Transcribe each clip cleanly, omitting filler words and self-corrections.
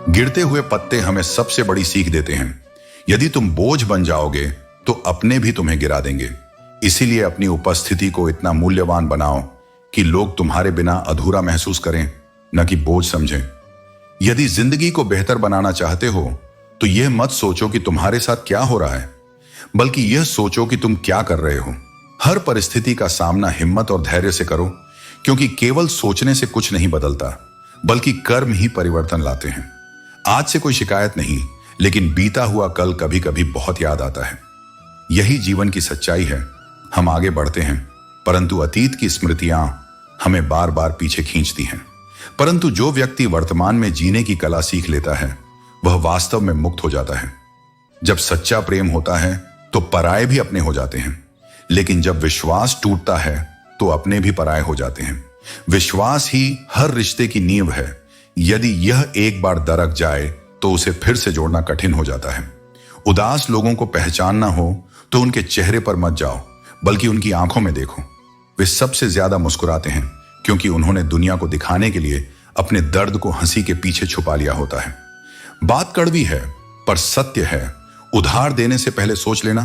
गिरते हुए पत्ते हमें सबसे बड़ी सीख देते हैं। यदि तुम बोझ बन जाओगे तो अपने भी तुम्हें गिरा देंगे। इसीलिए अपनी उपस्थिति को इतना मूल्यवान बनाओ कि लोग तुम्हारे बिना अधूरा महसूस करें, न कि बोझ समझें। यदि जिंदगी को बेहतर बनाना चाहते हो तो यह मत सोचो कि तुम्हारे साथ क्या हो रहा है, बल्कि यह सोचो कि तुम क्या कर रहे हो। हर परिस्थिति का सामना हिम्मत और धैर्य से करो, क्योंकि केवल सोचने से कुछ नहीं बदलता, बल्कि कर्म ही परिवर्तन लाते हैं। आज से कोई शिकायत नहीं, लेकिन बीता हुआ कल कभी कभी बहुत याद आता है। यही जीवन की सच्चाई है। हम आगे बढ़ते हैं, परंतु अतीत की स्मृतियां हमें बार बार पीछे खींचती हैं। परंतु जो व्यक्ति वर्तमान में जीने की कला सीख लेता है, वह वास्तव में मुक्त हो जाता है। जब सच्चा प्रेम होता है तो पराये भी अपने हो जाते हैं, लेकिन जब विश्वास टूटता है तो अपने भी पराये हो जाते हैं। विश्वास ही हर रिश्ते की नींव है। यदि यह एक बार दरक जाए तो उसे फिर से जोड़ना कठिन हो जाता है। उदास लोगों को पहचानना हो तो उनके चेहरे पर मत जाओ, बल्कि उनकी आंखों में देखो। वे सबसे ज्यादा मुस्कुराते हैं, क्योंकि उन्होंने दुनिया को दिखाने के लिए अपने दर्द को हंसी के पीछे छुपा लिया होता है। बात कड़वी है, पर सत्य है। उधार देने से पहले सोच लेना,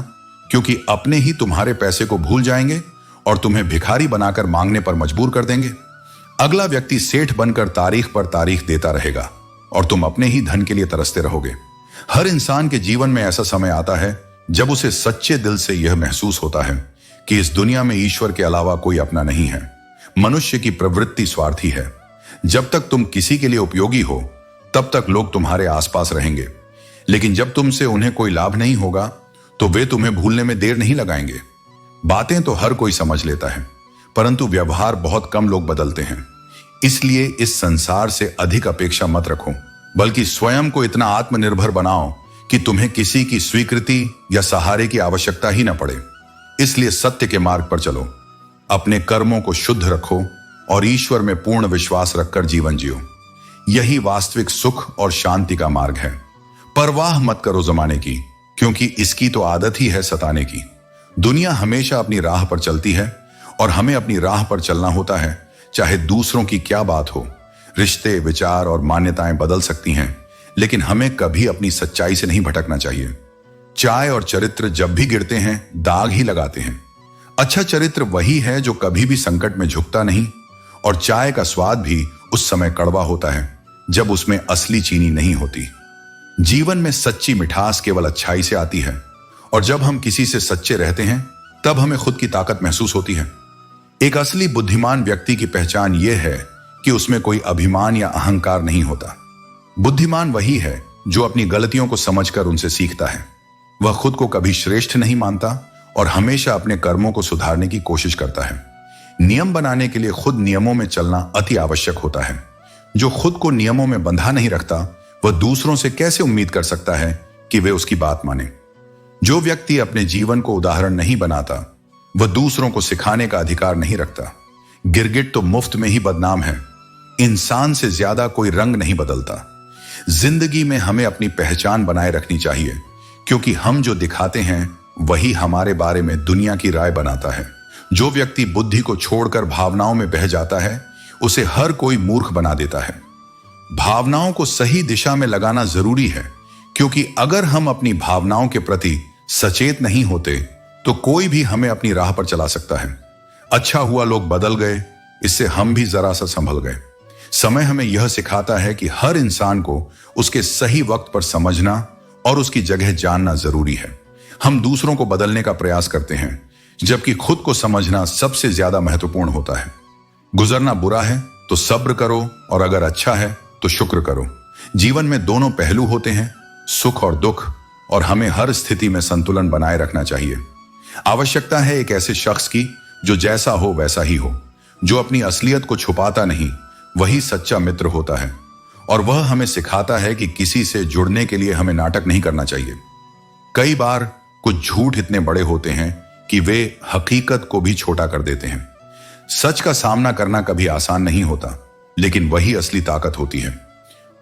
क्योंकि अपने ही तुम्हारे पैसे को भूल जाएंगे और तुम्हें भिखारी बनाकर मांगने पर मजबूर कर देंगे। अगला व्यक्ति सेठ बनकर तारीख पर तारीख देता रहेगा और तुम अपने ही धन के लिए तरसते रहोगे। हर इंसान के जीवन में ऐसा समय आता है जब उसे सच्चे दिल से यह महसूस होता है कि इस दुनिया में ईश्वर के अलावा कोई अपना नहीं है। मनुष्य की प्रवृत्ति स्वार्थी है। जब तक तुम किसी के लिए उपयोगी हो, तब तक लोग तुम्हारे आसपास रहेंगे, लेकिन जब तुमसे उन्हें कोई लाभ नहीं होगा तो वे तुम्हें भूलने में देर नहीं लगाएंगे। बातें तो हर कोई समझ लेता है, परंतु व्यवहार बहुत कम लोग बदलते हैं। इसलिए इस संसार से अधिक अपेक्षा मत रखो, बल्कि स्वयं को इतना आत्मनिर्भर बनाओ कि तुम्हें किसी की स्वीकृति या सहारे की आवश्यकता ही न पड़े। इसलिए सत्य के मार्ग पर चलो, अपने कर्मों को शुद्ध रखो और ईश्वर में पूर्ण विश्वास रखकर जीवन जियो। यही वास्तविक सुख और शांति का मार्ग है। परवाह मत करो जमाने की, क्योंकि इसकी तो आदत ही है सताने की। दुनिया हमेशा अपनी राह पर चलती है और हमें अपनी राह पर चलना होता है, चाहे दूसरों की क्या बात हो। रिश्ते, विचार और मान्यताएं बदल सकती हैं, लेकिन हमें कभी अपनी सच्चाई से नहीं भटकना चाहिए। चाय और चरित्र जब भी गिरते हैं, दाग ही लगाते हैं। अच्छा चरित्र वही है जो कभी भी संकट में झुकता नहीं, और चाय का स्वाद भी उस समय कड़वा होता है जब उसमें असली चीनी नहीं होती। जीवन में सच्ची मिठास केवल अच्छाई से आती है, और जब हम किसी से सच्चे रहते हैं तब हमें खुद की ताकत महसूस होती है। एक असली बुद्धिमान व्यक्ति की पहचान यह है कि उसमें कोई अभिमान या अहंकार नहीं होता। बुद्धिमान वही है जो अपनी गलतियों को समझकर उनसे सीखता है। वह खुद को कभी श्रेष्ठ नहीं मानता और हमेशा अपने कर्मों को सुधारने की कोशिश करता है। नियम बनाने के लिए खुद नियमों में चलना अति आवश्यक होता है। जो खुद को नियमों में बंधा नहीं रखता, वह दूसरों से कैसे उम्मीद कर सकता है कि वे उसकी बात माने। जो व्यक्ति अपने जीवन को उदाहरण नहीं बनाता, वह दूसरों को सिखाने का अधिकार नहीं रखता। गिरगिट तो मुफ्त में ही बदनाम है। इंसान से ज्यादा कोई रंग नहीं बदलता। जिंदगी में हमें अपनी पहचान बनाए रखनी चाहिए, क्योंकि हम जो दिखाते हैं वही हमारे बारे में दुनिया की राय बनाता है। जो व्यक्ति बुद्धि को छोड़कर भावनाओं में बह जाता है, उसे हर कोई मूर्ख बना देता है। भावनाओं को सही दिशा में लगाना जरूरी है, क्योंकि अगर हम अपनी भावनाओं के प्रति सचेत नहीं होते तो कोई भी हमें अपनी राह पर चला सकता है। अच्छा हुआ लोग बदल गए, इससे हम भी जरा सा संभल गए। समय हमें यह सिखाता है कि हर इंसान को उसके सही वक्त पर समझना और उसकी जगह जानना जरूरी है। हम दूसरों को बदलने का प्रयास करते हैं, जबकि खुद को समझना सबसे ज्यादा महत्वपूर्ण होता है। गुजरना बुरा है तो सब्र करो, और अगर अच्छा है तो शुक्र करो। जीवन में दोनों पहलू होते हैं, सुख और दुख, और हमें हर स्थिति में संतुलन बनाए रखना चाहिए। आवश्यकता है एक ऐसे शख्स की जो जैसा हो वैसा ही हो, जो अपनी असलियत को छुपाता नहीं, वही सच्चा मित्र होता है। और वह हमें सिखाता है कि किसी से जुड़ने के लिए हमें नाटक नहीं करना चाहिए। कई बार कुछ झूठ इतने बड़े होते हैं कि वे हकीकत को भी छोटा कर देते हैं। सच का सामना करना कभी आसान नहीं होता, लेकिन वही असली ताकत होती है।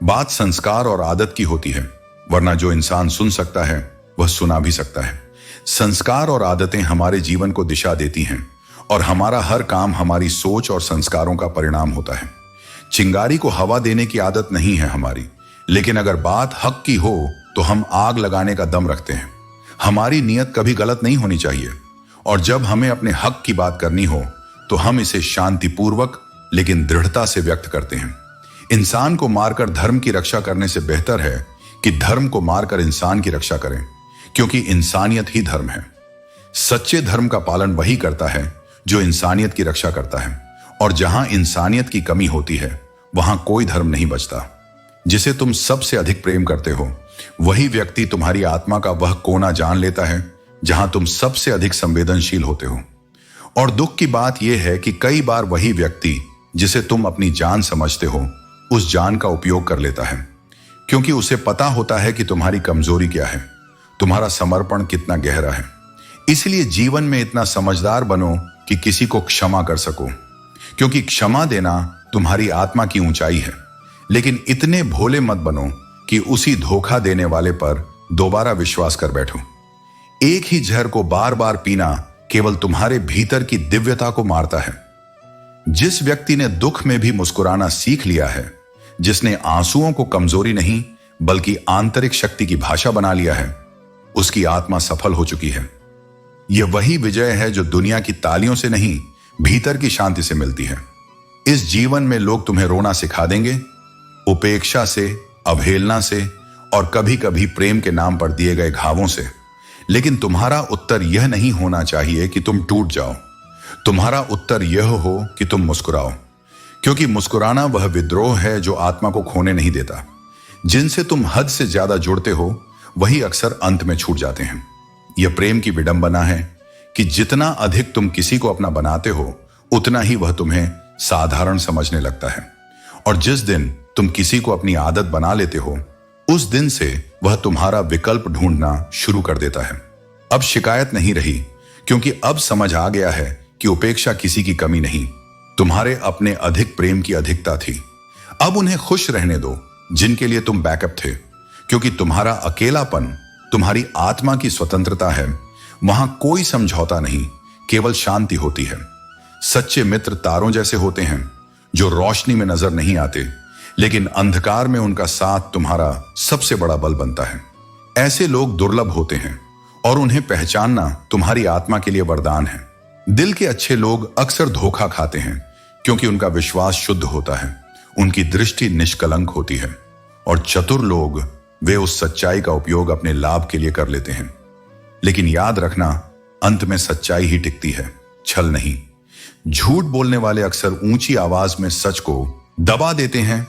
बात संस्कार और आदत की होती है, वरना जो इंसान सुन सकता है वह सुना भी सकता है। संस्कार और आदतें हमारे जीवन को दिशा देती हैं, और हमारा हर काम हमारी सोच और संस्कारों का परिणाम होता है। चिंगारी को हवा देने की आदत नहीं है हमारी, लेकिन अगर बात हक की हो तो हम आग लगाने का दम रखते हैं। हमारी नीयत कभी गलत नहीं होनी चाहिए, और जब हमें अपने हक की बात करनी हो तो हम इसे शांतिपूर्वक लेकिन दृढ़ता से व्यक्त करते हैं। इंसान को मारकर धर्म की रक्षा करने से बेहतर है कि धर्म को मारकर इंसान की रक्षा करें, क्योंकि इंसानियत ही धर्म है। सच्चे धर्म का पालन वही करता है जो इंसानियत की रक्षा करता है, और जहां इंसानियत की कमी होती है वहां कोई धर्म नहीं बचता। जिसे तुम सबसे अधिक प्रेम करते हो वही व्यक्ति तुम्हारी आत्मा का वह कोना जान लेता है जहां तुम सबसे अधिक संवेदनशील होते हो। और दुख की बात यह है कि कई बार वही व्यक्ति जिसे तुम अपनी जान समझते हो उस जान का उपयोग कर लेता है, क्योंकि उसे पता होता है कि तुम्हारी कमजोरी क्या है, तुम्हारा समर्पण कितना गहरा है। इसलिए जीवन में इतना समझदार बनो कि किसी को क्षमा कर सको, क्योंकि क्षमा देना तुम्हारी आत्मा की ऊंचाई है। लेकिन इतने भोले मत बनो कि उसी धोखा देने वाले पर दोबारा विश्वास कर बैठो। एक ही जहर को बार बार पीना केवल तुम्हारे भीतर की दिव्यता को मारता है। जिस व्यक्ति ने दुख में भी मुस्कुराना सीख लिया है, जिसने आंसुओं को कमजोरी नहीं बल्कि आंतरिक शक्ति की भाषा बना लिया है, उसकी आत्मा सफल हो चुकी है। यह वही विजय है जो दुनिया की तालियों से नहीं, भीतर की शांति से मिलती है। इस जीवन में लोग तुम्हें रोना सिखा देंगे, उपेक्षा से, अवहेलना से और कभी कभी प्रेम के नाम पर दिए गए घावों से। लेकिन तुम्हारा उत्तर यह नहीं होना चाहिए कि तुम टूट जाओ। तुम्हारा उत्तर यह हो कि तुम मुस्कुराओ, क्योंकि मुस्कुराना वह विद्रोह है जो आत्मा को खोने नहीं देता। जिनसे तुम हद से ज्यादा जुड़ते हो वही अक्सर अंत में छूट जाते हैं। यह प्रेम की विडंबना है कि जितना अधिक तुम किसी को अपना बनाते हो उतना ही वह तुम्हें साधारण समझने लगता है, और जिस दिन तुम किसी को अपनी आदत बना लेते हो उस दिन से वह तुम्हारा विकल्प ढूंढना शुरू कर देता है। अब शिकायत नहीं रही, क्योंकि अब समझ आ गया है कि उपेक्षा किसी की कमी नहीं, तुम्हारे अपने अधिक प्रेम की अधिकता थी। अब उन्हें खुश रहने दो जिनके लिए तुम बैकअप थे, क्योंकि तुम्हारा अकेलापन तुम्हारी आत्मा की स्वतंत्रता है। वहां कोई समझौता नहीं, केवल शांति होती है। सच्चे मित्र तारों जैसे होते हैं जो रोशनी में नजर नहीं आते, लेकिन अंधकार में उनका साथ तुम्हारा सबसे बड़ा बल बनता है। ऐसे लोग दुर्लभ होते हैं और उन्हें पहचानना तुम्हारी आत्मा के लिए वरदान है। दिल के अच्छे लोग अक्सर धोखा खाते हैं, क्योंकि उनका विश्वास शुद्ध होता है, उनकी दृष्टि निष्कलंक होती है, और चतुर लोग वे उस सच्चाई का उपयोग अपने लाभ के लिए कर लेते हैं। लेकिन याद रखना, अंत में सच्चाई ही टिकती है, छल नहीं। झूठ बोलने वाले अक्सर ऊंची आवाज में सच को दबा देते हैं,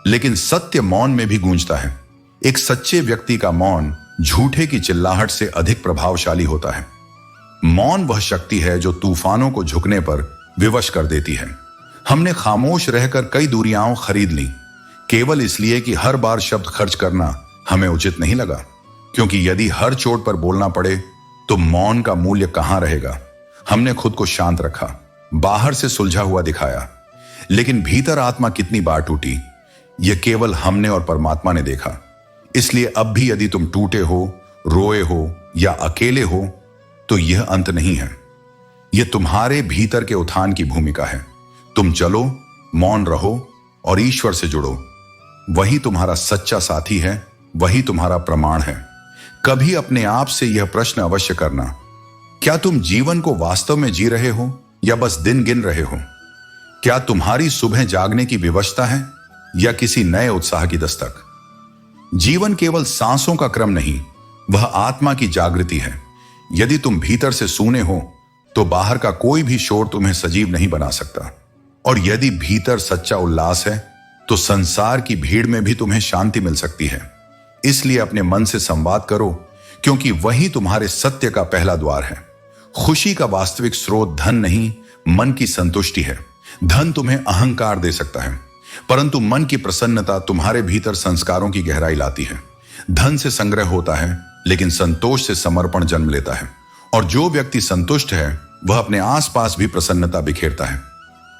लेकिन सत्य मौन में भी गूंजता है। एक सच्चे व्यक्ति का मौन झूठे की चिल्लाहट से अधिक प्रभावशाली होता है। मौन वह शक्ति है जो तूफानों को झुकने पर विवश कर देती है। हमने खामोश रहकर कई दूरियां खरीद ली, केवल इसलिए कि हर बार शब्द खर्च करना हमें उचित नहीं लगा, क्योंकि यदि हर चोट पर बोलना पड़े तो मौन का मूल्य कहां रहेगा। हमने खुद को शांत रखा, बाहर से सुलझा हुआ दिखाया, लेकिन भीतर आत्मा कितनी बार टूटी यह केवल हमने और परमात्मा ने देखा। इसलिए अब भी यदि तुम टूटे हो, रोए हो या अकेले हो तो यह अंत नहीं है, यह तुम्हारे भीतर के उत्थान की भूमिका है। तुम चलो, मौन रहो और ईश्वर से जुड़ो। वही तुम्हारा सच्चा साथी है, वही तुम्हारा प्रमाण है। कभी अपने आप से यह प्रश्न अवश्य करना, क्या तुम जीवन को वास्तव में जी रहे हो या बस दिन गिन रहे हो? क्या तुम्हारी सुबह जागने की विवशता है या किसी नए उत्साह की दस्तक? जीवन केवल सांसों का क्रम नहीं, वह आत्मा की जागृति है। यदि तुम भीतर से सूने हो तो बाहर का कोई भी शोर तुम्हें सजीव नहीं बना सकता, और यदि भीतर सच्चा उल्लास है तो संसार की भीड़ में भी तुम्हें शांति मिल सकती है। इसलिए अपने मन से संवाद करो, क्योंकि वही तुम्हारे सत्य का पहला द्वार है। खुशी का वास्तविक स्रोत धन नहीं, मन की संतुष्टि है। धन तुम्हें अहंकार दे सकता है, परंतु मन की प्रसन्नता तुम्हारे भीतर संस्कारों की गहराई लाती है। धन से संग्रह होता है, लेकिन संतोष से समर्पण जन्म लेता है, और जो व्यक्ति संतुष्ट है वह अपने आसपास भी प्रसन्नता बिखेरता है।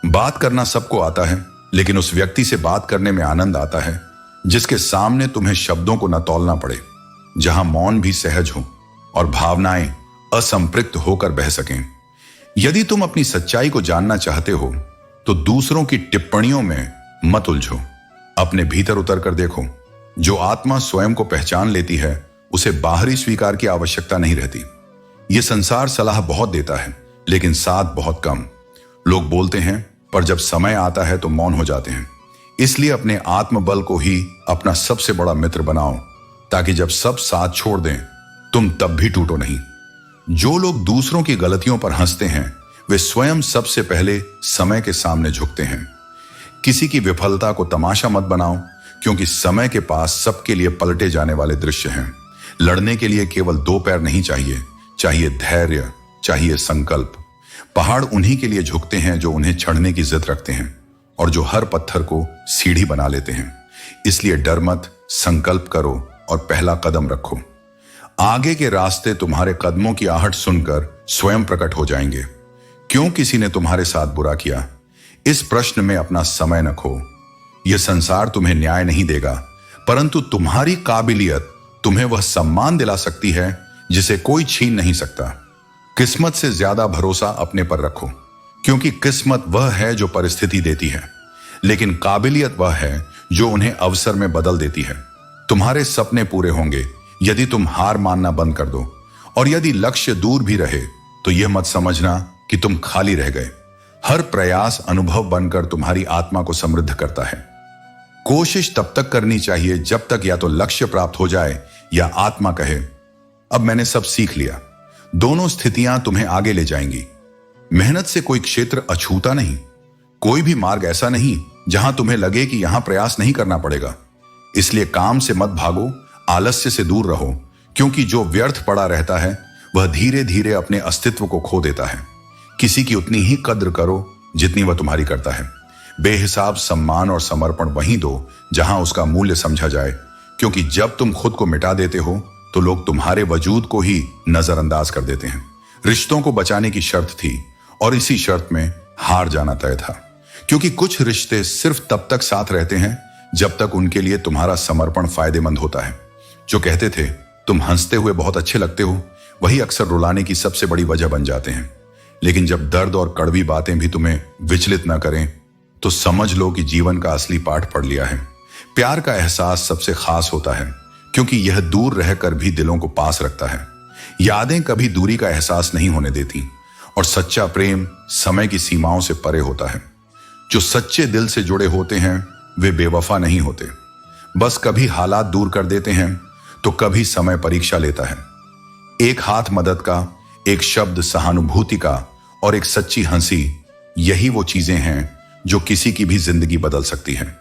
बात करना सबको आता है, लेकिन उस व्यक्ति से बात करने में आनंद आता है जिसके सामने तुम्हें शब्दों को न तौलना पड़े, जहां मौन भी सहज हो और भावनाएं असंपृक्त होकर बह सकें। यदि तुम अपनी सच्चाई को जानना चाहते हो तो दूसरों की टिप्पणियों में मत उलझो, अपने भीतर उतर कर देखो। जो आत्मा स्वयं को पहचान लेती है उसे बाहरी स्वीकार की आवश्यकता नहीं रहती। यह संसार सलाह बहुत देता है लेकिन साथ बहुत कम। लोग बोलते हैं पर जब समय आता है तो मौन हो जाते हैं। इसलिए अपने आत्मबल को ही अपना सबसे बड़ा मित्र बनाओ ताकि जब सब साथ छोड़ दें तुम तब भी टूटो नहीं। जो लोग दूसरों की गलतियों पर हंसते हैं वे स्वयं सबसे पहले समय के सामने झुकते हैं। किसी की विफलता को तमाशा मत बनाओ क्योंकि समय के पास सबके लिए पलटे जाने वाले दृश्य हैं। लड़ने के लिए केवल दो पैर नहीं चाहिए, चाहिए धैर्य, चाहिए संकल्प। पहाड़ उन्हीं के लिए झुकते हैं जो उन्हें चढ़ने की जिद रखते हैं और जो हर पत्थर को सीढ़ी बना लेते हैं। इसलिए डर मत, संकल्प करो और पहला कदम रखो। आगे के रास्ते तुम्हारे कदमों की आहट सुनकर स्वयं प्रकट हो जाएंगे। क्यों किसी ने तुम्हारे साथ बुरा किया, इस प्रश्न में अपना समय न खो। यह संसार तुम्हें न्याय नहीं देगा, परंतु तुम्हारी काबिलियत तुम्हें वह सम्मान दिला सकती है जिसे कोई छीन नहीं सकता। किस्मत से ज्यादा भरोसा अपने पर रखो क्योंकि किस्मत वह है जो परिस्थिति देती है, लेकिन काबिलियत वह है जो उन्हें अवसर में बदल देती है। तुम्हारे सपने पूरे होंगे यदि तुम हार मानना बंद कर दो, और यदि लक्ष्य दूर भी रहे तो यह मत समझना कि तुम खाली रह गए। हर प्रयास अनुभव बनकर तुम्हारी आत्मा को समृद्ध करता है। कोशिश तब तक करनी चाहिए जब तक या तो लक्ष्य प्राप्त हो जाए या आत्मा कहे अब मैंने सब सीख लिया। दोनों स्थितियां तुम्हें आगे ले जाएंगी। मेहनत से कोई क्षेत्र अछूता नहीं, कोई भी मार्ग ऐसा नहीं जहां तुम्हें लगे कि यहां प्रयास नहीं करना पड़ेगा। इसलिए काम से मत भागो, आलस्य से दूर रहो क्योंकि जो व्यर्थ पड़ा रहता है वह धीरे धीरे अपने अस्तित्व को खो देता है। किसी की उतनी ही कद्र करो जितनी वह तुम्हारी करता है। बेहिसाब सम्मान और समर्पण वहीं दो जहां उसका मूल्य समझा जाए, क्योंकि जब तुम खुद को मिटा देते हो तो लोग तुम्हारे वजूद को ही नजरअंदाज कर देते हैं। रिश्तों को बचाने की शर्त थी और इसी शर्त में हार जाना तय था, क्योंकि कुछ रिश्ते सिर्फ तब तक साथ रहते हैं जब तक उनके लिए तुम्हारा समर्पण फायदेमंद होता है। जो कहते थे तुम हंसते हुए बहुत अच्छे लगते हो, वही अक्सर रुलाने की सबसे बड़ी वजह बन जाते हैं। लेकिन जब दर्द और कड़वी बातें भी तुम्हें विचलित न करें तो समझ लो कि जीवन का असली पाठ पढ़ लिया है। प्यार का एहसास सबसे खास होता है क्योंकि यह दूर रहकर भी दिलों को पास रखता है। यादें कभी दूरी का एहसास नहीं होने देती और सच्चा प्रेम समय की सीमाओं से परे होता है। जो सच्चे दिल से जुड़े होते हैं वे बेवफा नहीं होते, बस कभी हालात दूर कर देते हैं तो कभी समय परीक्षा लेता है। एक हाथ मदद का, एक शब्द सहानुभूति का और एक सच्ची हंसी, यही वो चीजें हैं जो किसी की भी जिंदगी बदल सकती है।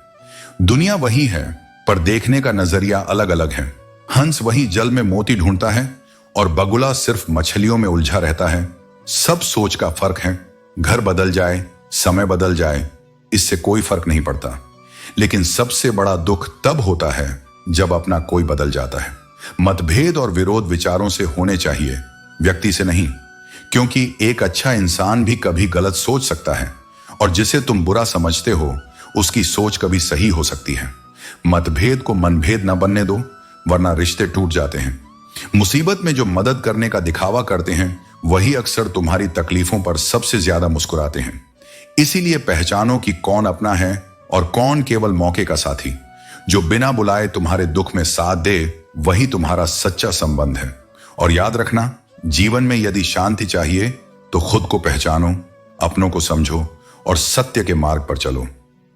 दुनिया वही है पर देखने का नजरिया अलग अलग है। हंस वही जल में मोती ढूंढता है और बगुला सिर्फ मछलियों में उलझा रहता है। सब सोच का फर्क है। घर बदल जाए, समय बदल जाए, इससे कोई फर्क नहीं पड़ता। लेकिन सबसे बड़ा दुख तब होता है जब अपना कोई बदल जाता है। मतभेद और विरोध विचारों से होने चाहिए, व्यक्ति से नहीं, क्योंकि एक अच्छा इंसान भी कभी गलत सोच सकता है और जिसे तुम बुरा समझते हो उसकी सोच कभी सही हो सकती है। मतभेद को मनभेद न बनने दो, वरना रिश्ते टूट जाते हैं। मुसीबत में जो मदद करने का दिखावा करते हैं वही अक्सर तुम्हारी तकलीफों पर सबसे ज्यादा मुस्कुराते हैं। इसीलिए पहचानो कि कौन अपना है और कौन केवल मौके का साथी। जो बिना बुलाए तुम्हारे दुख में साथ दे वही तुम्हारा सच्चा संबंध है। और याद रखना, जीवन में यदि शांति चाहिए तो खुद को पहचानो, अपनों को समझो और सत्य के मार्ग पर चलो।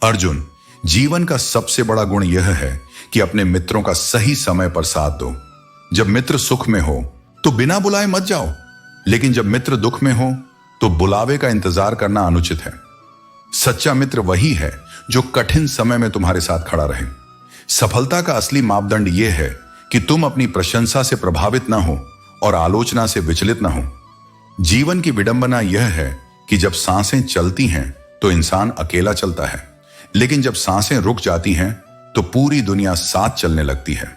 अर्जुन, जीवन का सबसे बड़ा गुण यह है कि अपने मित्रों का सही समय पर साथ दो। जब मित्र सुख में हो तो बिना बुलाए मत जाओ, लेकिन जब मित्र दुख में हो तो बुलावे का इंतजार करना अनुचित है। सच्चा मित्र वही है जो कठिन समय में तुम्हारे साथ खड़ा रहे। सफलता का असली मापदंड यह है कि तुम अपनी प्रशंसा से प्रभावित ना हो और आलोचना से विचलित ना हो। जीवन की विडंबना यह है कि जब सांसें चलती हैं तो इंसान अकेला चलता है, लेकिन जब सांसें रुक जाती हैं तो पूरी दुनिया साथ चलने लगती है।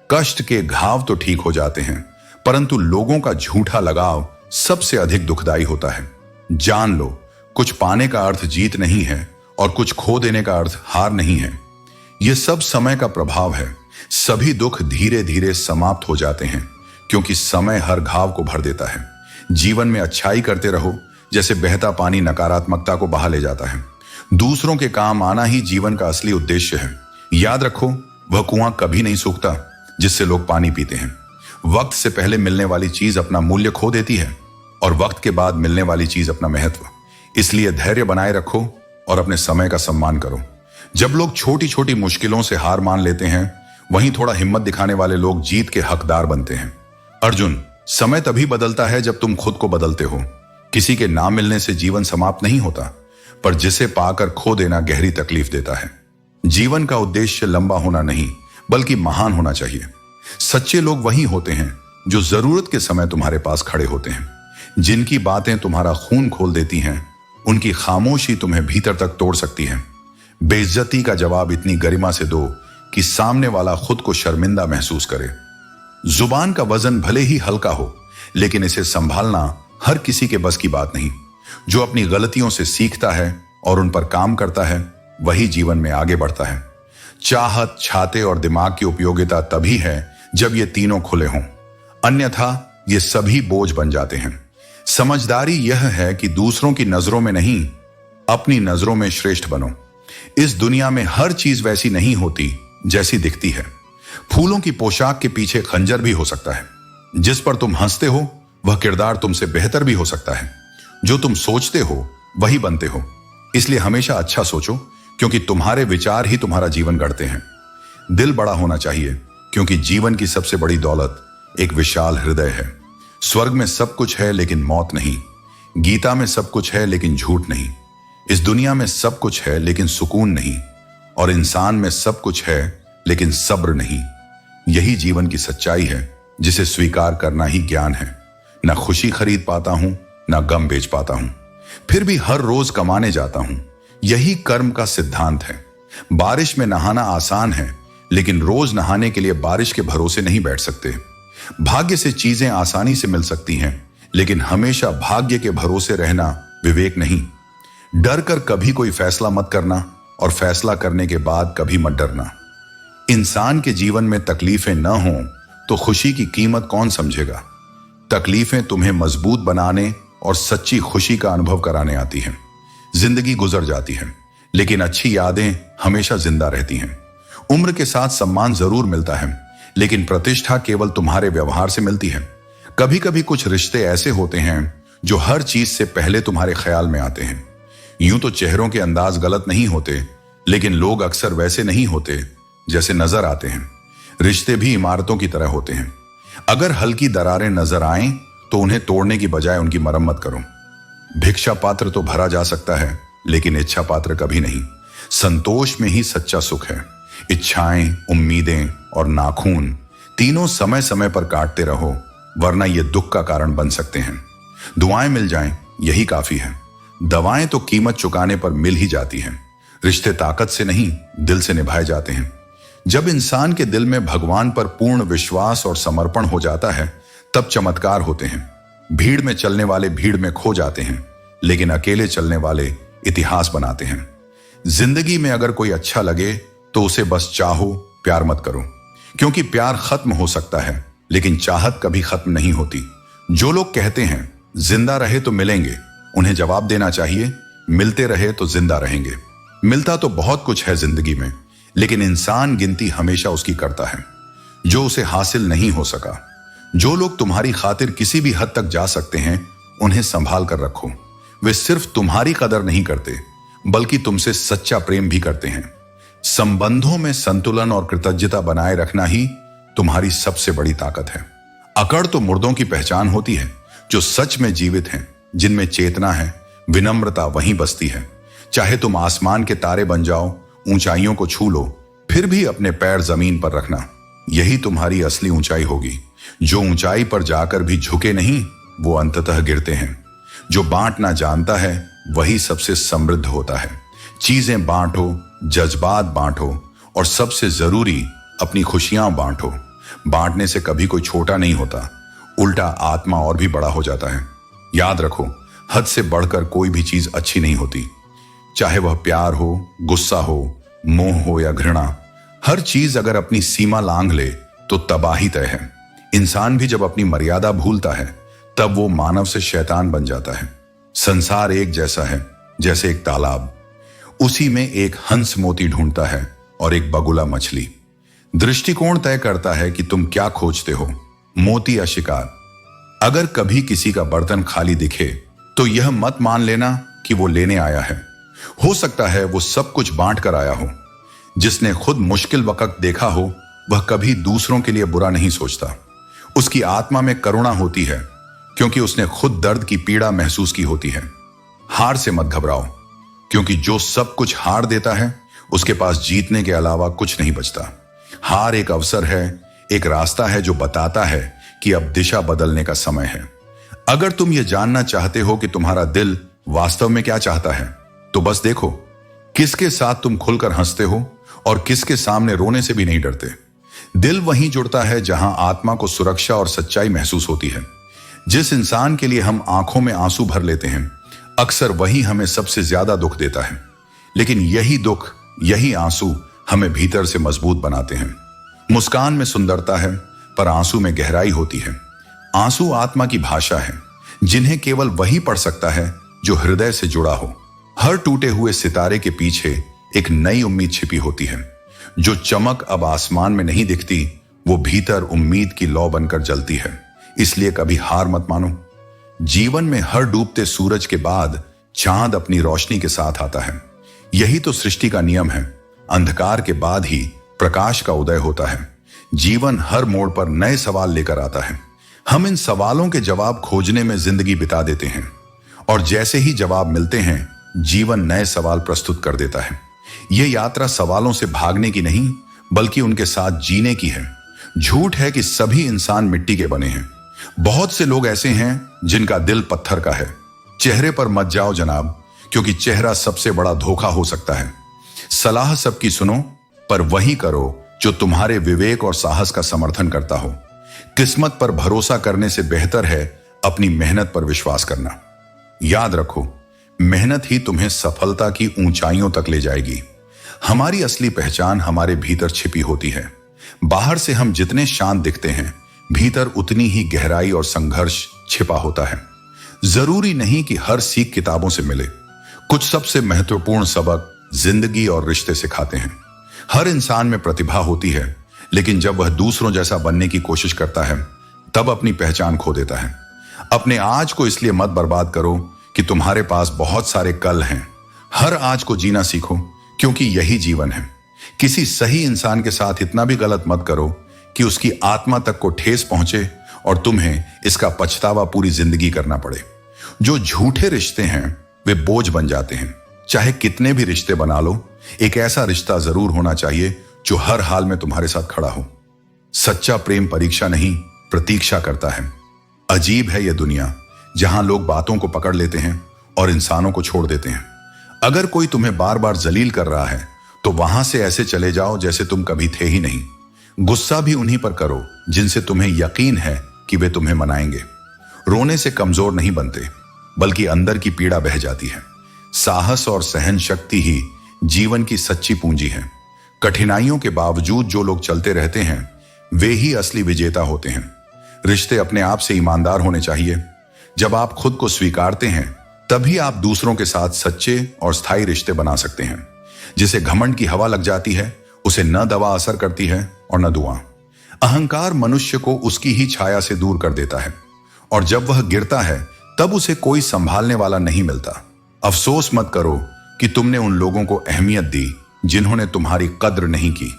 कष्ट के घाव तो ठीक हो जाते हैं, परंतु लोगों का झूठा लगाव सबसे अधिक दुखदाई होता है। जान लो, कुछ पाने का अर्थ जीत नहीं है और कुछ खो देने का अर्थ हार नहीं है। यह सब समय का प्रभाव है। सभी दुख धीरे धीरे समाप्त हो जाते हैं क्योंकि समय हर घाव को भर देता है। जीवन में अच्छाई करते रहो, जैसे बहता पानी नकारात्मकता को बहा ले जाता है। दूसरों के काम आना ही जीवन का असली उद्देश्य है। याद रखो, वह कुआं कभी नहीं सूखता जिससे लोग पानी पीते हैं। वक्त से पहले मिलने वाली चीज अपना मूल्य खो देती है और वक्त के बाद मिलने वाली चीज अपना महत्व। इसलिए धैर्य बनाए रखो और अपने समय का सम्मान करो। जब लोग छोटी छोटी मुश्किलों से हार मान लेते हैं, वहीं थोड़ा हिम्मत दिखाने वाले लोग जीत के हकदार बनते हैं। अर्जुन, समय तभी बदलता है जब तुम खुद को बदलते हो। किसी के ना मिलने से जीवन समाप्त नहीं होता, पर जिसे पाकर खो देना गहरी तकलीफ देता है। जीवन का उद्देश्य लंबा होना नहीं, बल्कि महान होना चाहिए। सच्चे लोग वही होते हैं जो जरूरत के समय तुम्हारे पास खड़े होते हैं। जिनकी बातें तुम्हारा खून खोल देती हैं, उनकी खामोशी तुम्हें भीतर तक तोड़ सकती है। बेइज्जती का जवाब इतनी गरिमा से दो कि सामने वाला खुद को शर्मिंदा महसूस करे। जुबान का वजन भले ही हल्का हो, लेकिन इसे संभालना हर किसी के बस की बात नहीं। जो अपनी गलतियों से सीखता है और उन पर काम करता है, वही जीवन में आगे बढ़ता है। चाहत, छाते और दिमाग की उपयोगिता तभी है जब ये तीनों खुले हों, अन्यथा ये सभी बोझ बन जाते हैं। समझदारी यह है कि दूसरों की नजरों में नहीं, अपनी नजरों में श्रेष्ठ बनो। इस दुनिया में हर चीज वैसी नहीं होती जैसी दिखती है। फूलों की पोशाक के पीछे खंजर भी हो सकता है। जिस पर तुम हंसते हो वह किरदार तुमसे बेहतर भी हो सकता है। जो तुम सोचते हो वही बनते हो। इसलिए हमेशा अच्छा सोचो, क्योंकि तुम्हारे विचार ही तुम्हारा जीवन गढ़ते हैं। दिल बड़ा होना चाहिए, क्योंकि जीवन की सबसे बड़ी दौलत एक विशाल हृदय है। स्वर्ग में सब कुछ है लेकिन मौत नहीं। गीता में सब कुछ है लेकिन झूठ नहीं। इस दुनिया में सब कुछ है लेकिन सुकून नहीं। और इंसान में सब कुछ है लेकिन सब्र नहीं। यही जीवन की सच्चाई है, जिसे स्वीकार करना ही ज्ञान है। ना खुशी खरीद पाता हूं, ना गम बेच पाता हूं, फिर भी हर रोज कमाने जाता हूं। यही कर्म का सिद्धांत है। बारिश में नहाना आसान है, लेकिन रोज नहाने के लिए बारिश के भरोसे नहीं बैठ सकते। भाग्य से चीजें आसानी से मिल सकती हैं, लेकिन हमेशा भाग्य के भरोसे रहना विवेक नहीं। डर कर कभी कोई फैसला मत करना, और फैसला करने के बाद कभी मत डरना। इंसान के जीवन में तकलीफें न हों तो खुशी की कीमत कौन समझेगा। तकलीफें तुम्हें मजबूत बनाने और सच्ची खुशी का अनुभव कराने आती हैं। जिंदगी गुजर जाती है, लेकिन अच्छी यादें हमेशा जिंदा रहती हैं। उम्र के साथ सम्मान जरूर मिलता है, लेकिन प्रतिष्ठा केवल तुम्हारे व्यवहार से मिलती है। कभी कभी कुछ रिश्ते ऐसे होते हैं जो हर चीज से पहले तुम्हारे ख्याल में आते हैं। यूं तो चेहरों के अंदाज गलत नहीं होते, लेकिन लोग अक्सर वैसे नहीं होते जैसे नजर आते हैं। रिश्ते भी इमारतों की तरह होते हैं। अगर हल्की दरारें नजर आएं तो उन्हें तोड़ने की बजाय उनकी मरम्मत करो। भिक्षा पात्र तो भरा जा सकता है, लेकिन इच्छा पात्र कभी नहीं। संतोष में ही सच्चा सुख है। इच्छाएं, उम्मीदें और नाखून तीनों समय समय पर काटते रहो, वरना ये दुख का कारण बन सकते हैं। दुआएं मिल जाएं, यही काफी है। दवाएं तो कीमत चुकाने पर मिल ही जाती हैं। रिश्ते ताकत से नहीं, दिल से निभाए जाते हैं। जब इंसान के दिल में भगवान पर पूर्ण विश्वास और समर्पण हो जाता है, तब चमत्कार होते हैं। भीड़ में चलने वाले भीड़ में खो जाते हैं, लेकिन अकेले चलने वाले इतिहास बनाते हैं। जिंदगी में अगर कोई अच्छा लगे तो उसे बस चाहो, प्यार मत करो, क्योंकि प्यार खत्म हो सकता है, लेकिन चाहत कभी खत्म नहीं होती। जो लोग कहते हैं जिंदा रहे तो मिलेंगे, उन्हें जवाब देना चाहिए, मिलते रहे तो जिंदा रहेंगे। मिलता तो बहुत कुछ है जिंदगी में, लेकिन इंसान गिनती हमेशा उसकी करता है जो उसे हासिल नहीं हो सका। जो लोग तुम्हारी खातिर किसी भी हद तक जा सकते हैं, उन्हें संभाल कर रखो। वे सिर्फ तुम्हारी कदर नहीं करते, बल्कि तुमसे सच्चा प्रेम भी करते हैं। संबंधों में संतुलन और कृतज्ञता बनाए रखना ही तुम्हारी सबसे बड़ी ताकत है। अकड़ तो मुर्दों की पहचान होती है, जो सच में जीवित हैं, जिनमें चेतना है, विनम्रता वहीं बसती है। चाहे तुम आसमान के तारे बन जाओ, ऊंचाइयों को छू लो, फिर भी अपने पैर जमीन पर रखना। यही तुम्हारी असली ऊंचाई होगी। जो ऊंचाई पर जाकर भी झुके नहीं, वो अंततः गिरते हैं। जो बांटना जानता है वही सबसे समृद्ध होता है। चीजें बांटो, जज्बात बांटो, और सबसे जरूरी अपनी खुशियां बांटो। बांटने से कभी कोई छोटा नहीं होता, उल्टा आत्मा और भी बड़ा हो जाता है। याद रखो, हद से बढ़कर कोई भी चीज अच्छी नहीं होती। चाहे वह प्यार हो, गुस्सा हो, मोह हो या घृणा, हर चीज अगर अपनी सीमा लांघ ले तो तबाही तय है। इंसान भी जब अपनी मर्यादा भूलता है, तब वो मानव से शैतान बन जाता है। संसार एक जैसा है जैसे एक तालाब, उसी में एक हंस मोती ढूंढता है और एक बगुला मछली। दृष्टिकोण तय करता है कि तुम क्या खोजते हो, मोती या शिकार। अगर कभी किसी का बर्तन खाली दिखे तो यह मत मान लेना कि वो लेने आया है। हो सकता है वो सब कुछ बांट कर आया हो। जिसने खुद मुश्किल वक्त देखा हो वह कभी दूसरों के लिए बुरा नहीं सोचता। उसकी आत्मा में करुणा होती है क्योंकि उसने खुद दर्द की पीड़ा महसूस की होती है। हार से मत घबराओ, क्योंकि जो सब कुछ हार देता है उसके पास जीतने के अलावा कुछ नहीं बचता। हार एक अवसर है, एक रास्ता है जो बताता है कि अब दिशा बदलने का समय है। अगर तुम ये जानना चाहते हो कि तुम्हारा दिल वास्तव में क्या चाहता है, तो बस देखो किसके साथ तुम खुलकर हंसते हो और किसके सामने रोने से भी नहीं डरते। दिल वहीं जुड़ता है जहां आत्मा को सुरक्षा और सच्चाई महसूस होती है। जिस इंसान के लिए हम आंखों में आंसू भर लेते हैं, अक्सर वही हमें सबसे ज्यादा दुख देता है। लेकिन यही दुख, यही आंसू हमें भीतर से मजबूत बनाते हैं। मुस्कान में सुंदरता है, पर आंसू में गहराई होती है। आंसू आत्मा की भाषा है, जिन्हें केवल वही पढ़ सकता है जो हृदय से जुड़ा हो। हर टूटे हुए सितारे के पीछे एक नई उम्मीद छिपी होती है। जो चमक अब आसमान में नहीं दिखती, वो भीतर उम्मीद की लौ बनकर जलती है। इसलिए कभी हार मत मानो। जीवन में हर डूबते सूरज के बाद चांद अपनी रोशनी के साथ आता है। यही तो सृष्टि का नियम है। अंधकार के बाद ही प्रकाश का उदय होता है। जीवन हर मोड़ पर नए सवाल लेकर आता है। हम इन सवालों के जवाब खोजने में जिंदगी बिता देते हैं, और जैसे ही जवाब मिलते हैं, जीवन नए सवाल प्रस्तुत कर देता है। यह यात्रा सवालों से भागने की नहीं, बल्कि उनके साथ जीने की है। झूठ है कि सभी इंसान मिट्टी के बने हैं। बहुत से लोग ऐसे हैं जिनका दिल पत्थर का है। चेहरे पर मत जाओ जनाब, क्योंकि चेहरा सबसे बड़ा धोखा हो सकता है। सलाह सबकी सुनो, पर वही करो जो तुम्हारे विवेक और साहस का समर्थन करता हो। किस्मत पर भरोसा करने से बेहतर है अपनी मेहनत पर विश्वास करना। याद रखो, मेहनत ही तुम्हें सफलता की ऊंचाइयों तक ले जाएगी। हमारी असली पहचान हमारे भीतर छिपी होती है। बाहर से हम जितने शांत दिखते हैं, भीतर उतनी ही गहराई और संघर्ष छिपा होता है। जरूरी नहीं कि हर सीख किताबों से मिले। कुछ सबसे महत्वपूर्ण सबक जिंदगी और रिश्ते सिखाते हैं। हर इंसान में प्रतिभा होती है, लेकिन जब वह दूसरों जैसा बनने की कोशिश करता है, तब अपनी पहचान खो देता है। अपने आज को इसलिए मत बर्बाद करो कि तुम्हारे पास बहुत सारे कल हैं। हर आज को जीना सीखो, क्योंकि यही जीवन है। किसी सही इंसान के साथ इतना भी गलत मत करो कि उसकी आत्मा तक को ठेस पहुंचे और तुम्हें इसका पछतावा पूरी जिंदगी करना पड़े। जो झूठे रिश्ते हैं वे बोझ बन जाते हैं। चाहे कितने भी रिश्ते बना लो, एक ऐसा रिश्ता जरूर होना चाहिए जो हर हाल में तुम्हारे साथ खड़ा हो। सच्चा प्रेम परीक्षा नहीं, प्रतीक्षा करता है। अजीब है यह दुनिया, जहां लोग बातों को पकड़ लेते हैं और इंसानों को छोड़ देते हैं। अगर कोई तुम्हें बार बार जलील कर रहा है, तो वहां से ऐसे चले जाओ जैसे तुम कभी थे ही नहीं। गुस्सा भी उन्हीं पर करो जिनसे तुम्हें यकीन है कि वे तुम्हें मनाएंगे। रोने से कमजोर नहीं बनते, बल्कि अंदर की पीड़ा बह जाती है। साहस और सहन शक्ति ही जीवन की सच्ची पूंजी है। कठिनाइयों के बावजूद जो लोग चलते रहते हैं, वे ही असली विजेता होते हैं। रिश्ते अपने आप से ईमानदार होने चाहिए। जब आप खुद को स्वीकारते हैं, तभी आप दूसरों के साथ सच्चे और स्थायी रिश्ते बना सकते हैं। जिसे घमंड की हवा लग जाती है, उसे न दवा असर करती है और न दुआ। अहंकार मनुष्य को उसकी ही छाया से दूर कर देता है, और जब वह गिरता है, तब उसे कोई संभालने वाला नहीं मिलता। अफसोस मत करो कि तुमने उन लोगों को अहमियत दी जिन्होंने तुम्हारी कद्र नहीं की।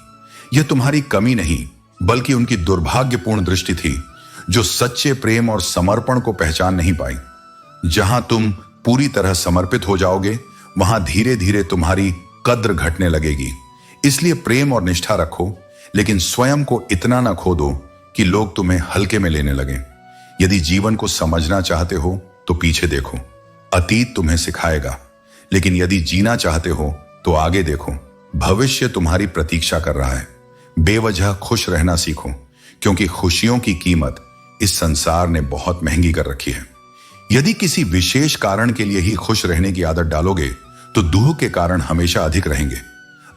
यह तुम्हारी कमी नहीं, बल्कि उनकी दुर्भाग्यपूर्ण दृष्टि थी, जो सच्चे प्रेम और समर्पण को पहचान नहीं पाई। जहां तुम पूरी तरह समर्पित हो जाओगे, वहां धीरे धीरे तुम्हारी कद्र घटने लगेगी। इसलिए प्रेम और निष्ठा रखो, लेकिन स्वयं को इतना ना खो दो कि लोग तुम्हें हल्के में लेने लगें। यदि जीवन को समझना चाहते हो तो पीछे देखो, अतीत तुम्हें सिखाएगा। लेकिन यदि जीना चाहते हो तो आगे देखो, भविष्य तुम्हारी प्रतीक्षा कर रहा है। बेवजह खुश रहना सीखो, क्योंकि खुशियों की कीमत इस संसार ने बहुत महंगी कर रखी है। यदि किसी विशेष कारण के लिए ही खुश रहने की आदत डालोगे, तो दुख के कारण हमेशा अधिक रहेंगे।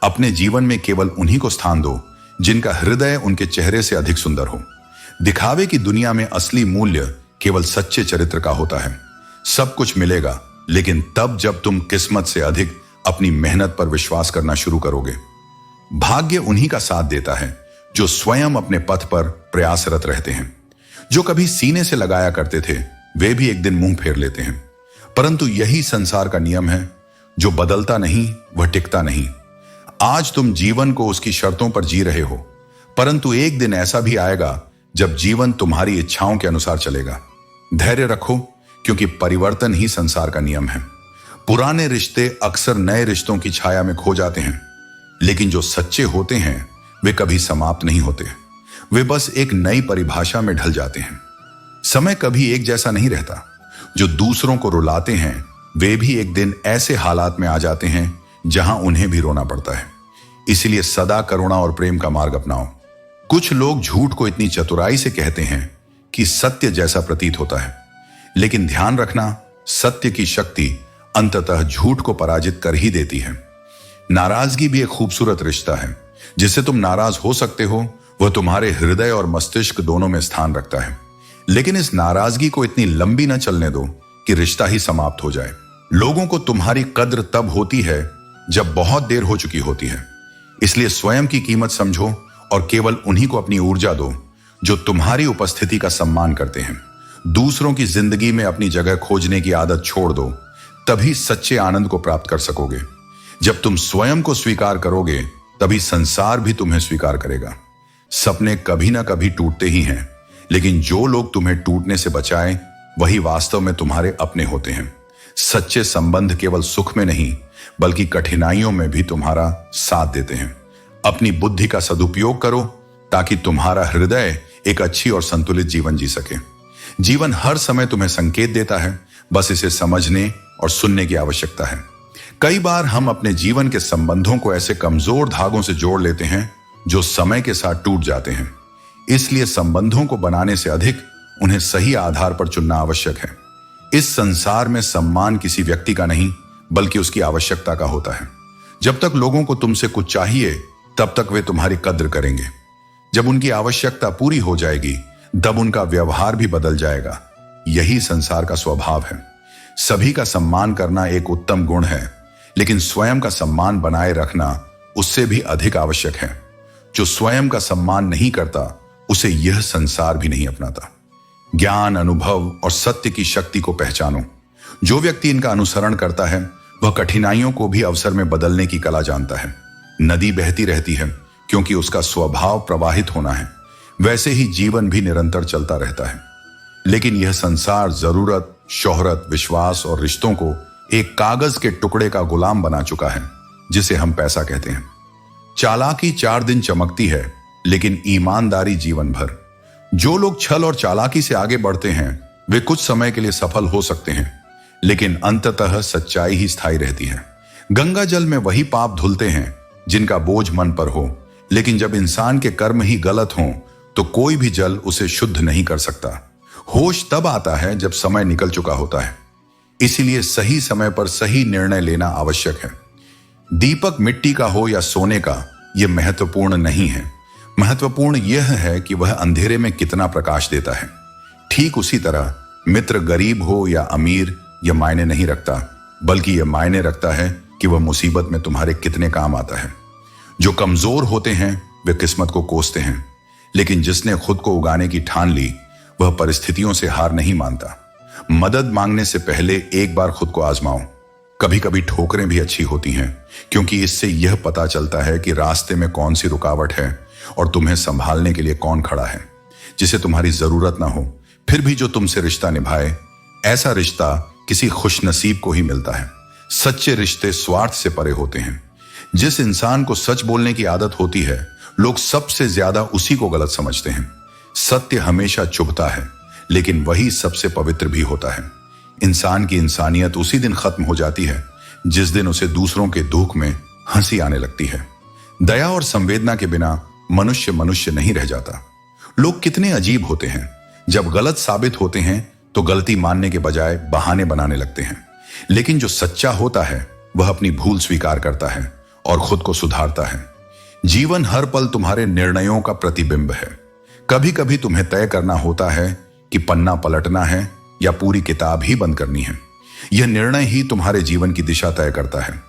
अपने जीवन में केवल उन्हीं को स्थान दो जिनका हृदय उनके चेहरे से अधिक सुंदर हो। दिखावे की दुनिया में असली मूल्य केवल सच्चे चरित्र का होता है। सब कुछ मिलेगा, लेकिन तब जब तुम किस्मत से अधिक अपनी मेहनत पर विश्वास करना शुरू करोगे। भाग्य उन्हीं का साथ देता है जो स्वयं अपने पथ पर प्रयासरत रहते हैं। जो कभी सीने से लगाया करते थे वे भी एक दिन मुंह फेर लेते हैं। परंतु यही संसार का नियम है, जो बदलता नहीं वह टिकता नहीं। आज तुम जीवन को उसकी शर्तों पर जी रहे हो, परंतु एक दिन ऐसा भी आएगा जब जीवन तुम्हारी इच्छाओं के अनुसार चलेगा। धैर्य रखो, क्योंकि परिवर्तन ही संसार का नियम है। पुराने रिश्ते अक्सर नए रिश्तों की छाया में खो जाते हैं, लेकिन जो सच्चे होते हैं वे कभी समाप्त नहीं होते। वे बस एक नई परिभाषा में ढल जाते हैं। समय कभी एक जैसा नहीं रहता। जो दूसरों को रुलाते हैं वे भी एक दिन ऐसे हालात में आ जाते हैं जहां उन्हें भी रोना पड़ता है। इसलिए सदा करुणा और प्रेम का मार्ग अपनाओ। कुछ लोग झूठ को इतनी चतुराई से कहते हैं कि सत्य जैसा प्रतीत होता है, लेकिन ध्यान रखना, सत्य की शक्ति अंततः झूठ को पराजित कर ही देती है। नाराजगी भी एक खूबसूरत रिश्ता है। जिससे तुम नाराज हो सकते हो वह तुम्हारे हृदय और मस्तिष्क दोनों में स्थान रखता है। लेकिन इस नाराजगी को इतनी लंबी न चलने दो कि रिश्ता ही समाप्त हो जाए। लोगों को तुम्हारी कद्र तब होती है जब बहुत देर हो चुकी होती है। इसलिए स्वयं की कीमत समझो और केवल उन्हीं को अपनी ऊर्जा दो जो तुम्हारी उपस्थिति का सम्मान करते हैं। दूसरों की जिंदगी में अपनी जगह खोजने की आदत छोड़ दो, तभी सच्चे आनंद को प्राप्त कर सकोगे। जब तुम स्वयं को स्वीकार करोगे तभी संसार भी तुम्हें स्वीकार करेगा। सपने कभी ना कभी टूटते ही हैं, लेकिन जो लोग तुम्हें टूटने से बचाए वही वास्तव में तुम्हारे अपने होते हैं। सच्चे संबंध केवल सुख में नहीं बल्कि कठिनाइयों में भी तुम्हारा साथ देते हैं। अपनी बुद्धि का सदुपयोग करो ताकि तुम्हारा हृदय एक अच्छी और संतुलित जीवन जी सके। जीवन हर समय तुम्हें संकेत देता है, बस इसे समझने और सुनने की आवश्यकता है। कई बार हम अपने जीवन के संबंधों को ऐसे कमजोर धागों से जोड़ लेते हैं जो समय के साथ टूट जाते हैं। इसलिए संबंधों को बनाने से अधिक उन्हें सही आधार पर चुनना आवश्यक है। इस संसार में सम्मान किसी व्यक्ति का नहीं बल्कि उसकी आवश्यकता का होता है। जब तक लोगों को तुमसे कुछ चाहिए तब तक वे तुम्हारी कद्र करेंगे। जब उनकी आवश्यकता पूरी हो जाएगी तब उनका व्यवहार भी बदल जाएगा। यही संसार का स्वभाव है। सभी का सम्मान करना एक उत्तम गुण है, लेकिन स्वयं का सम्मान बनाए रखना उससे भी अधिक आवश्यक है। जो स्वयं का सम्मान नहीं करता उसे यह संसार भी नहीं अपनाता। ज्ञान, अनुभव और सत्य की शक्ति को पहचानो। जो व्यक्ति इनका अनुसरण करता है वह कठिनाइयों को भी अवसर में बदलने की कला जानता है। नदी बहती रहती है क्योंकि उसका स्वभाव प्रवाहित होना है, वैसे ही जीवन भी निरंतर चलता रहता है। लेकिन यह संसार जरूरत, शोहरत, विश्वास और रिश्तों को एक कागज के टुकड़े का गुलाम बना चुका है जिसे हम पैसा कहते हैं। चालाकी 4 दिन चमकती है, लेकिन ईमानदारी जीवन भर। जो लोग छल और चालाकी से आगे बढ़ते हैं वे कुछ समय के लिए सफल हो सकते हैं, लेकिन अंततः सच्चाई ही स्थायी रहती है। गंगा जल में वही पाप धुलते हैं जिनका बोझ मन पर हो, लेकिन जब इंसान के कर्म ही गलत हों तो कोई भी जल उसे शुद्ध नहीं कर सकता। होश तब आता है जब समय निकल चुका होता है। इसीलिए सही समय पर सही निर्णय लेना आवश्यक है। दीपक मिट्टी का हो या सोने का, यह महत्वपूर्ण नहीं है। महत्वपूर्ण यह है कि वह अंधेरे में कितना प्रकाश देता है। ठीक उसी तरह मित्र गरीब हो या अमीर यह मायने नहीं रखता, बल्कि यह मायने रखता है कि वह मुसीबत में तुम्हारे कितने काम आता है। जो कमजोर होते हैं वे किस्मत को कोसते हैं, लेकिन जिसने खुद को उगाने की ठान ली वह परिस्थितियों से हार नहीं मानता। मदद मांगने से पहले एक बार खुद को आजमाओ। कभी कभी ठोकरें भी अच्छी होती हैं, क्योंकि इससे यह पता चलता है कि रास्ते में कौन सी रुकावट है और तुम्हें संभालने के लिए कौन खड़ा है। जिसे तुम्हारी जरूरत ना हो फिर भी जो तुमसे रिश्ता निभाए, ऐसा रिश्ता किसी खुशनसीब को ही मिलता है। सच्चे रिश्ते स्वार्थ से परे होते हैं। जिस इंसान को सच बोलने की आदत होती है लोग सबसे ज्यादा उसी को गलत समझते हैं। सत्य हमेशा चुभता है, लेकिन वही सबसे पवित्र भी होता है। इंसान की इंसानियत उसी दिन खत्म हो जाती है जिस दिन उसे दूसरों के दुख में हंसी आने लगती है। दया और संवेदना के बिना मनुष्य मनुष्य नहीं रह जाता। लोग कितने अजीब होते हैं। जब गलत साबित होते हैं तो गलती मानने के बजाय बहाने बनाने लगते हैं। लेकिन जो सच्चा होता है वह अपनी भूल स्वीकार करता है और खुद को सुधारता है। जीवन हर पल तुम्हारे निर्णयों का प्रतिबिंब है। कभी कभी तुम्हें तय करना होता है कि पन्ना पलटना है या पूरी किताब ही बंद करनी है। यह निर्णय ही तुम्हारे जीवन की दिशा तय करता है।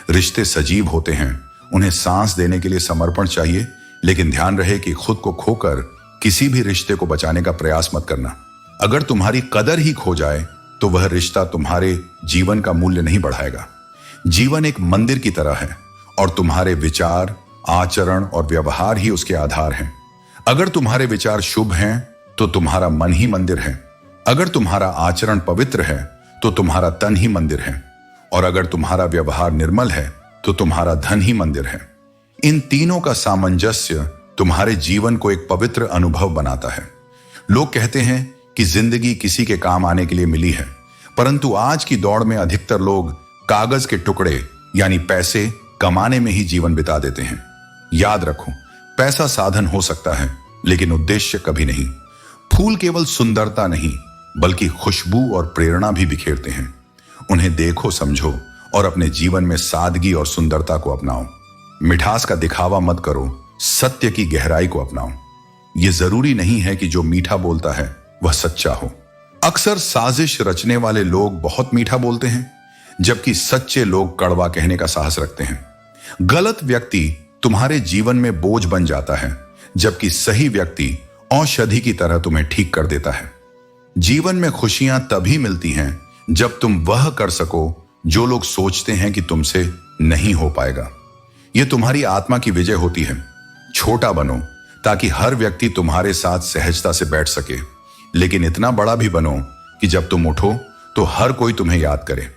रिश्ते सजीव होते हैं, उन्हें सांस देने के लिए समर्पण चाहिए, लेकिन ध्यान रहे कि खुद को खोकर किसी भी रिश्ते को बचाने का प्रयास मत करना। अगर तुम्हारी कदर ही खो जाए तो वह रिश्ता तुम्हारे जीवन का मूल्य नहीं बढ़ाएगा। जीवन एक मंदिर की तरह है और तुम्हारे विचार, आचरण और व्यवहार ही उसके आधार हैं। अगर तुम्हारे विचार शुभ हैं तो तुम्हारा मन ही मंदिर है। अगर तुम्हारा आचरण पवित्र है तो तुम्हारा तन ही मंदिर है। और अगर तुम्हारा व्यवहार निर्मल है तो तुम्हारा धन ही मंदिर है। इन तीनों का सामंजस्य तुम्हारे जीवन को एक पवित्र अनुभव बनाता है। लोग कहते हैं कि जिंदगी किसी के काम आने के लिए मिली है, परंतु आज की दौड़ में अधिकतर लोग कागज के टुकड़े यानी पैसे कमाने में ही जीवन बिता देते हैं। याद रखो, पैसा साधन हो सकता है लेकिन उद्देश्य कभी नहीं। फूल केवल सुंदरता नहीं बल्कि खुशबू और प्रेरणा भी बिखेरते हैं। उन्हें देखो, समझो और अपने जीवन में सादगी और सुंदरता को अपनाओ। मिठास का दिखावा मत करो, सत्य की गहराई को अपनाओ। यह जरूरी नहीं है कि जो मीठा बोलता है वह सच्चा हो। अक्सर साजिश रचने वाले लोग बहुत मीठा बोलते हैं, जबकि सच्चे लोग कड़वा कहने का साहस रखते हैं। गलत व्यक्ति तुम्हारे जीवन में बोझ बन जाता है, जबकि सही व्यक्ति औषधि की तरह तुम्हें ठीक कर देता है। जीवन में खुशियां तभी मिलती हैं जब तुम वह कर सको जो लोग सोचते हैं कि तुमसे नहीं हो पाएगा। यह तुम्हारी आत्मा की विजय होती है। छोटा बनो ताकि हर व्यक्ति तुम्हारे साथ सहजता से बैठ सके, लेकिन इतना बड़ा भी बनो कि जब तुम उठो तो हर कोई तुम्हें याद करे।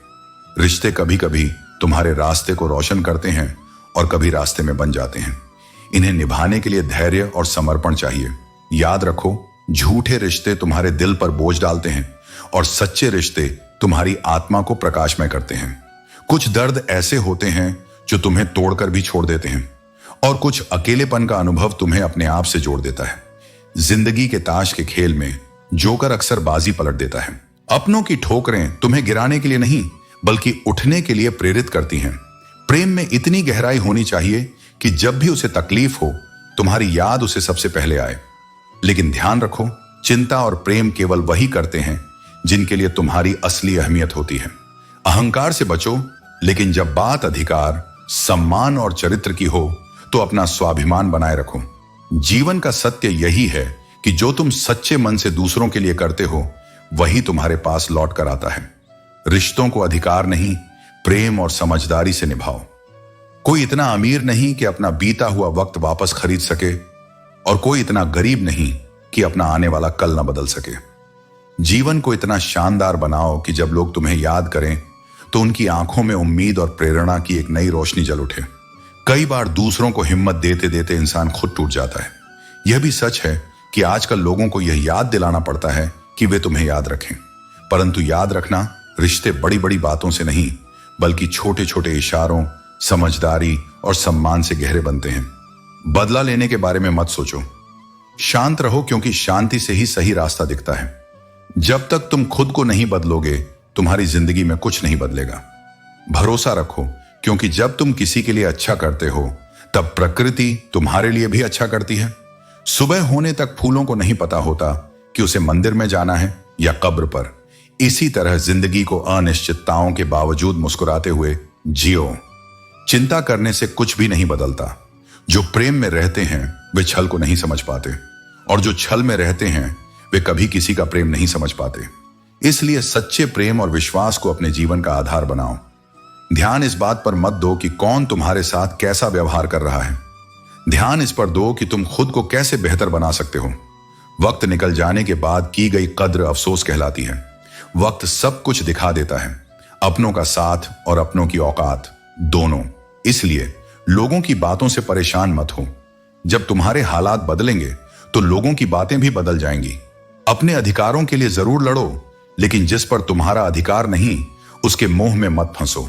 रिश्ते कभी कभी तुम्हारे रास्ते को रोशन करते हैं और कभी रास्ते में बन जाते हैं। इन्हें निभाने के लिए धैर्य और समर्पण चाहिए। याद रखो, झूठे रिश्ते तुम्हारे दिल पर बोझ डालते हैं और सच्चे रिश्ते तुम्हारी आत्मा को प्रकाशमय करते हैं। कुछ दर्द ऐसे होते हैं जो तुम्हें तोड़कर भी छोड़ देते हैं और कुछ अकेलेपन का अनुभव तुम्हें अपने आप से जोड़ देता है। जिंदगी के ताश के खेल में जोकर अक्सर बाजी पलट देता है। अपनों की ठोकरें तुम्हें गिराने के लिए नहीं बल्कि उठने के लिए प्रेरित करती हैं। प्रेम में इतनी गहराई होनी चाहिए कि जब भी उसे तकलीफ हो तुम्हारी याद उसे सबसे पहले आए। लेकिन ध्यान रखो, चिंता और प्रेम केवल वही करते हैं जिनके लिए तुम्हारी असली अहमियत होती है। अहंकार से बचो, लेकिन जब बात अधिकार, सम्मान और चरित्र की हो तो अपना स्वाभिमान बनाए रखो। जीवन का सत्य यही है कि जो तुम सच्चे मन से दूसरों के लिए करते हो वही तुम्हारे पास लौट कर आता है। रिश्तों को अधिकार नहीं, प्रेम और समझदारी से निभाओ। कोई इतना अमीर नहीं कि अपना बीता हुआ वक्त वापस खरीद सके और कोई इतना गरीब नहीं कि अपना आने वाला कल ना बदल सके। जीवन को इतना शानदार बनाओ कि जब लोग तुम्हें याद करें तो उनकी आंखों में उम्मीद और प्रेरणा की एक नई रोशनी जल उठे। कई बार दूसरों को हिम्मत देते देते इंसान खुद टूट जाता है। यह भी सच है कि आजकल लोगों को यह याद दिलाना पड़ता है कि वे तुम्हें याद रखें, परंतु याद रखना, रिश्ते बड़ी बड़ी बातों से नहीं बल्कि छोटे छोटे इशारों, समझदारी और सम्मान से गहरे बनते हैं। बदला लेने के बारे में मत सोचो, शांत रहो, क्योंकि शांति से ही सही रास्ता दिखता है। जब तक तुम खुद को नहीं बदलोगे तुम्हारी जिंदगी में कुछ नहीं बदलेगा। भरोसा रखो, क्योंकि जब तुम किसी के लिए अच्छा करते हो तब प्रकृति तुम्हारे लिए भी अच्छा करती है। सुबह होने तक फूलों को नहीं पता होता कि उसे मंदिर में जाना है या कब्र पर। इसी तरह जिंदगी को अनिश्चितताओं के बावजूद मुस्कुराते हुए जियो। चिंता करने से कुछ भी नहीं बदलता। जो प्रेम में रहते हैं वे छल को नहीं समझ पाते और जो छल में रहते हैं वे कभी किसी का प्रेम नहीं समझ पाते। इसलिए सच्चे प्रेम और विश्वास को अपने जीवन का आधार बनाओ। ध्यान इस बात पर मत दो कि कौन तुम्हारे साथ कैसा व्यवहार कर रहा है। ध्यान इस पर दो कि तुम खुद को कैसे बेहतर बना सकते हो। वक्त निकल जाने के बाद की गई कद्र अफसोस कहलाती है। वक्त सब कुछ दिखा देता है, अपनों का साथ और अपनों की औकात दोनों। इसलिए लोगों की बातों से परेशान मत हो। जब तुम्हारे हालात बदलेंगे तो लोगों की बातें भी बदल जाएंगी। अपने अधिकारों के लिए जरूर लड़ो, लेकिन जिस पर तुम्हारा अधिकार नहीं उसके मोह में मत फंसो।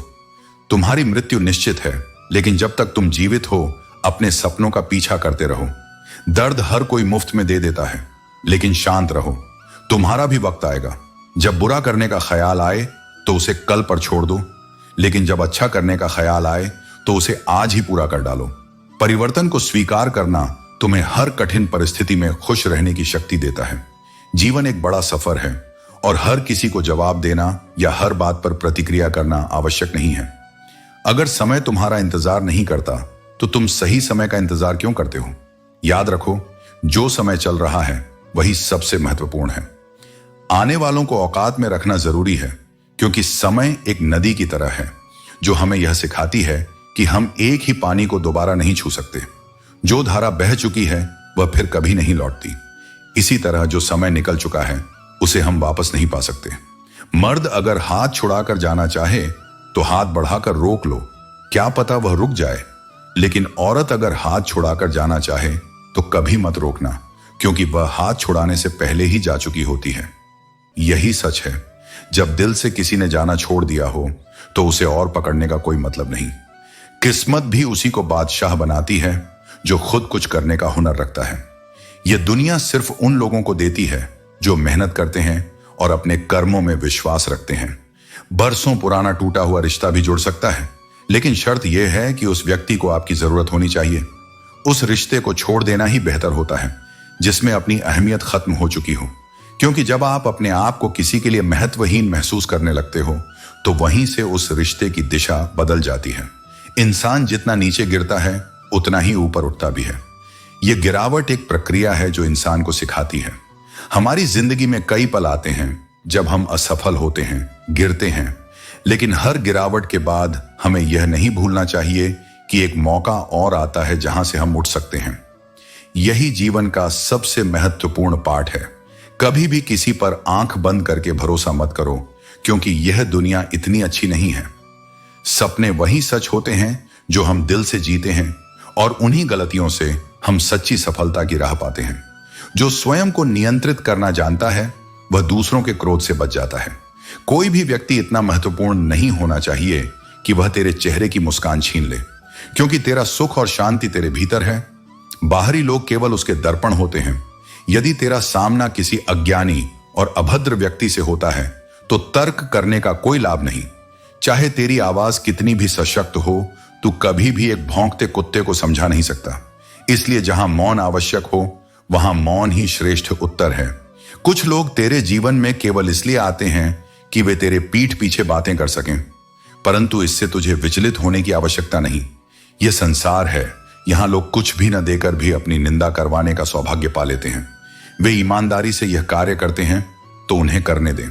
तुम्हारी मृत्यु निश्चित है, लेकिन जब तक तुम जीवित हो अपने सपनों का पीछा करते रहो। दर्द हर कोई मुफ्त में दे देता है, लेकिन शांत रहो, तुम्हारा भी वक्त आएगा। जब बुरा करने का ख्याल आए तो उसे कल पर छोड़ दो, लेकिन जब अच्छा करने का ख्याल आए तो उसे आज ही पूरा कर डालो। परिवर्तन को स्वीकार करना तुम्हें हर कठिन परिस्थिति में खुश रहने की शक्ति देता है। जीवन एक बड़ा सफर है और हर किसी को जवाब देना या हर बात पर प्रतिक्रिया करना आवश्यक नहीं है। अगर समय तुम्हारा इंतजार नहीं करता तो तुम सही समय का इंतजार क्यों करते हो? याद रखो, जो समय चल रहा है वही सबसे महत्वपूर्ण है। आने वालों को औकात में रखना जरूरी है, क्योंकि समय एक नदी की तरह है जो हमें यह सिखाती है कि हम एक ही पानी को दोबारा नहीं छू सकते। जो धारा बह चुकी है वह फिर कभी नहीं लौटती। इसी तरह जो समय निकल चुका है उसे हम वापस नहीं पा सकते। मर्द अगर हाथ छुड़ाकर जाना चाहे तो हाथ बढ़ाकर रोक लो, क्या पता वह रुक जाए। लेकिन औरत अगर हाथ छुड़ाकर जाना चाहे तो कभी मत रोकना, क्योंकि वह हाथ छुड़ाने से पहले ही जा चुकी होती है। यही सच है, जब दिल से किसी ने जाना छोड़ दिया हो तो उसे और पकड़ने का कोई मतलब नहीं। किस्मत भी उसी को बादशाह बनाती है जो खुद कुछ करने का हुनर रखता है। यह दुनिया सिर्फ उन लोगों को देती है जो मेहनत करते हैं और अपने कर्मों में विश्वास रखते हैं। बरसों पुराना टूटा हुआ रिश्ता भी जुड़ सकता है, लेकिन शर्त यह है कि उस व्यक्ति को आपकी जरूरत होनी चाहिए। उस रिश्ते को छोड़ देना ही बेहतर होता है जिसमें अपनी अहमियत खत्म हो चुकी हो, क्योंकि जब आप अपने आप को किसी के लिए महत्वहीन महसूस करने लगते हो तो वहीं से उस रिश्ते की दिशा बदल जाती है। इंसान जितना नीचे गिरता है उतना ही ऊपर उठता भी है। यह गिरावट एक प्रक्रिया है जो इंसान को सिखाती है। हमारी जिंदगी में कई पल आते हैं जब हम असफल होते हैं, गिरते हैं, लेकिन हर गिरावट के बाद हमें यह नहीं भूलना चाहिए कि एक मौका और आता है जहां से हम उठ सकते हैं। यही जीवन का सबसे महत्वपूर्ण पाठ है। कभी भी किसी पर आंख बंद करके भरोसा मत करो, क्योंकि यह दुनिया इतनी अच्छी नहीं है। सपने वही सच होते हैं जो हम दिल से जीते हैं, और उन्हीं गलतियों से हम सच्ची सफलता की राह पाते हैं। जो स्वयं को नियंत्रित करना जानता है वह दूसरों के क्रोध से बच जाता है। कोई भी व्यक्ति इतना महत्वपूर्ण नहीं होना चाहिए कि वह तेरे चेहरे की मुस्कान छीन ले, क्योंकि तेरा सुख और शांति तेरे भीतर है। बाहरी लोग केवल उसके दर्पण होते हैं। यदि तेरा सामना किसी अज्ञानी और अभद्र व्यक्ति से होता है तो तर्क करने का कोई लाभ नहीं। चाहे तेरी आवाज कितनी भी सशक्त हो, तू कभी भी एक भौंकते कुत्ते को समझा नहीं सकता। इसलिए जहां मौन आवश्यक हो वहां मौन ही श्रेष्ठ उत्तर है। कुछ लोग तेरे जीवन में केवल इसलिए आते हैं कि वे तेरे पीठ पीछे बातें कर सकें, परंतु इससे तुझे विचलित होने की आवश्यकता नहीं। यह संसार है, यहां लोग कुछ भी न देकर भी अपनी निंदा करवाने का सौभाग्य पा लेते हैं। वे ईमानदारी से यह कार्य करते हैं तो उन्हें करने दें,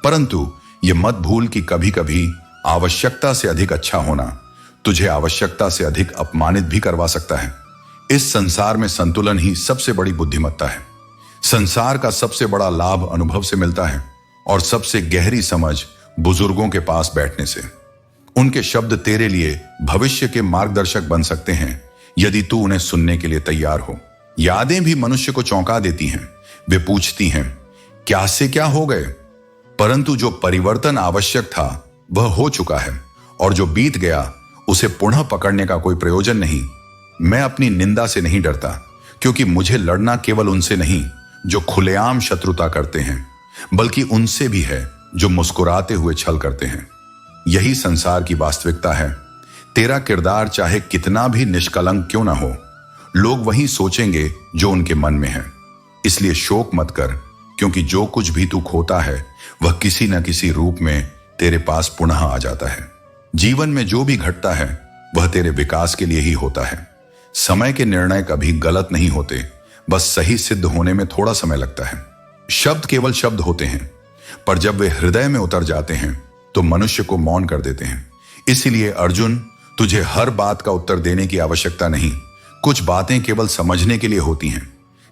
परंतु यह मत भूल कि कभी कभी आवश्यकता से अधिक अच्छा होना तुझे आवश्यकता से अधिक अपमानित भी करवा सकता है। इस संसार में संतुलन ही सबसे बड़ी बुद्धिमत्ता है। संसार का सबसे बड़ा लाभ अनुभव से मिलता है और सबसे गहरी समझ बुजुर्गों के पास बैठने से। उनके शब्द तेरे लिए भविष्य के मार्गदर्शक बन सकते हैं यदि तू उन्हें सुनने के लिए तैयार हो। यादें भी मनुष्य को चौंका देती हैं। वे पूछती हैं, क्या से क्या हो गए? परंतु जो परिवर्तन आवश्यक था वह हो चुका है, और जो बीत गया उसे पुनः पकड़ने का कोई प्रयोजन नहीं। मैं अपनी निंदा से नहीं डरता, क्योंकि मुझे लड़ना केवल उनसे नहीं जो खुलेआम शत्रुता करते हैं, बल्कि उनसे भी है जो मुस्कुराते हुए छल करते हैं। यही संसार की वास्तविकता है। तेरा किरदार चाहे कितना भी निष्कलंक क्यों ना हो, लोग वही सोचेंगे जो उनके मन में है। इसलिए शोक मत कर, क्योंकि जो कुछ भी तू खोता है वह किसी न किसी रूप में तेरे पास पुनः आ जाता है। जीवन में जो भी घटता है वह तेरे विकास के लिए ही होता है। समय के निर्णय कभी गलत नहीं होते, बस सही सिद्ध होने में थोड़ा समय लगता है। शब्द केवल शब्द होते हैं, पर जब वे हृदय में उतर जाते हैं तो मनुष्य को मौन कर देते हैं। इसीलिए अर्जुन, तुझे हर बात का उत्तर देने की आवश्यकता नहीं। कुछ बातें केवल समझने के लिए होती हैं,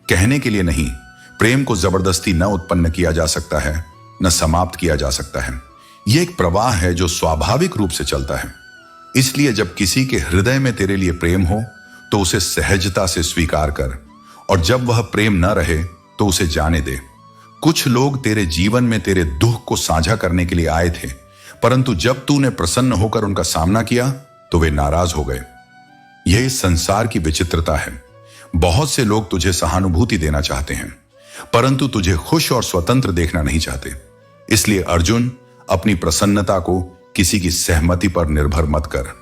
कहने के लिए नहीं। प्रेम को जबरदस्ती न उत्पन्न किया जा सकता है, न समाप्त किया जा सकता है। यह एक प्रवाह है जो स्वाभाविक रूप से चलता है। इसलिए जब किसी के हृदय में तेरे लिए प्रेम हो तो उसे सहजता से स्वीकार कर, और जब वह प्रेम न रहे तो उसे जाने दे। कुछ लोग तेरे जीवन में तेरे दुख को साझा करने के लिए आए थे, परंतु जब तूने प्रसन्न होकर उनका सामना किया तो वे नाराज हो गए। यह इस संसार की विचित्रता है। बहुत से लोग तुझे सहानुभूति देना चाहते हैं, परंतु तुझे खुश और स्वतंत्र देखना नहीं चाहते। इसलिए अर्जुन, अपनी प्रसन्नता को किसी की सहमति पर निर्भर मत कर।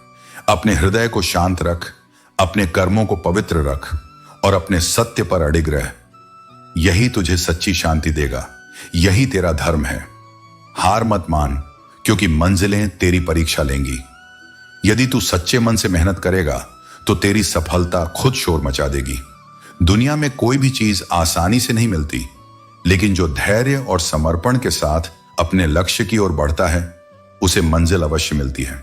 अपने हृदय को शांत रख, अपने कर्मों को पवित्र रख और अपने सत्य पर अडिग रह। यही तुझे सच्ची शांति देगा। यही तेरा धर्म है। हार मत मान, क्योंकि मंजिलें तेरी परीक्षा लेंगी। यदि तू सच्चे मन से मेहनत करेगा तो तेरी सफलता खुद शोर मचा देगी। दुनिया में कोई भी चीज आसानी से नहीं मिलती, लेकिन जो धैर्य और समर्पण के साथ अपने लक्ष्य की ओर बढ़ता है उसे मंजिल अवश्य मिलती है।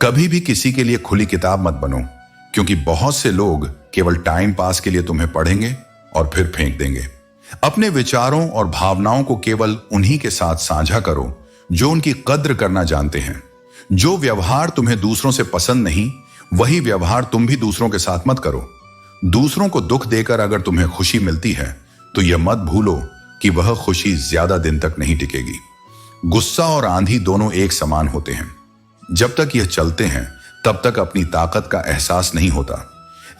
कभी भी किसी के लिए खुली किताब मत बनो, क्योंकि बहुत से लोग केवल टाइम पास के लिए तुम्हें पढ़ेंगे और फिर फेंक देंगे। अपने विचारों और भावनाओं को केवल उन्हीं के साथ साझा करो जो उनकी कद्र करना जानते हैं। जो व्यवहार तुम्हें दूसरों से पसंद नहीं, वही व्यवहार तुम भी दूसरों के साथ मत करो। दूसरों को दुख देकर अगर तुम्हें खुशी मिलती है तो यह मत भूलो कि वह खुशी ज्यादा दिन तक नहीं टिकेगी। गुस्सा और आंधी दोनों एक समान होते हैं। जब तक यह चलते हैं तब तक अपनी ताकत का एहसास नहीं होता,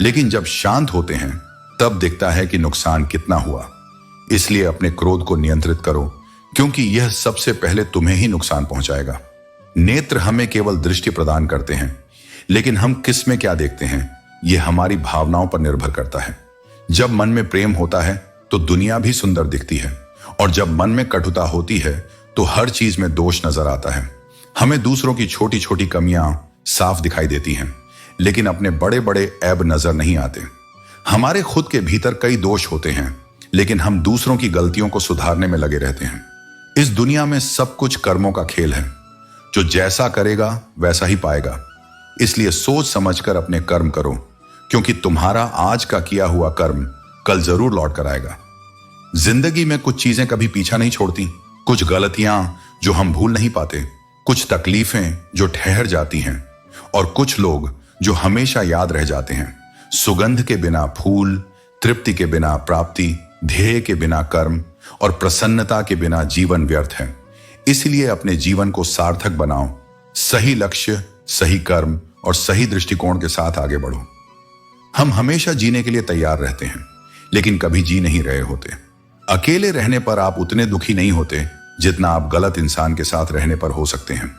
लेकिन जब शांत होते हैं तब दिखता है कि नुकसान कितना हुआ। इसलिए अपने क्रोध को नियंत्रित करो, क्योंकि यह सबसे पहले तुम्हें ही नुकसान पहुंचाएगा। नेत्र हमें केवल दृष्टि प्रदान करते हैं, लेकिन हम किस में क्या देखते हैं यह हमारी भावनाओं पर निर्भर करता है। जब मन में प्रेम होता है तो दुनिया भी सुंदर दिखती है, और जब मन में कटुता होती है तो हर चीज में दोष नजर आता है। हमें दूसरों की छोटी छोटी कमियां साफ दिखाई देती हैं, लेकिन अपने बड़े बड़े ऐब नजर नहीं आते। हमारे खुद के भीतर कई दोष होते हैं, लेकिन हम दूसरों की गलतियों को सुधारने में लगे रहते हैं। इस दुनिया में सब कुछ कर्मों का खेल है। जो जैसा करेगा वैसा ही पाएगा। इसलिए सोच समझकर अपने कर्म करो, क्योंकि तुम्हारा आज का किया हुआ कर्म कल जरूर लौट कर आएगा। जिंदगी में कुछ चीजें कभी पीछा नहीं छोड़ती, कुछ गलतियां जो हम भूल नहीं पाते, कुछ तकलीफें जो ठहर जाती हैं, और कुछ लोग जो हमेशा याद रह जाते हैं। सुगंध के बिना फूल, तृप्ति के बिना प्राप्ति, ध्येय के बिना कर्म और प्रसन्नता के बिना जीवन व्यर्थ है। इसलिए अपने जीवन को सार्थक बनाओ। सही लक्ष्य, सही कर्म और सही दृष्टिकोण के साथ आगे बढ़ो। हम हमेशा जीने के लिए तैयार रहते हैं, लेकिन कभी जी नहीं रहे होते। अकेले रहने पर आप उतने दुखी नहीं होते जितना आप गलत इंसान के साथ रहने पर हो सकते हैं।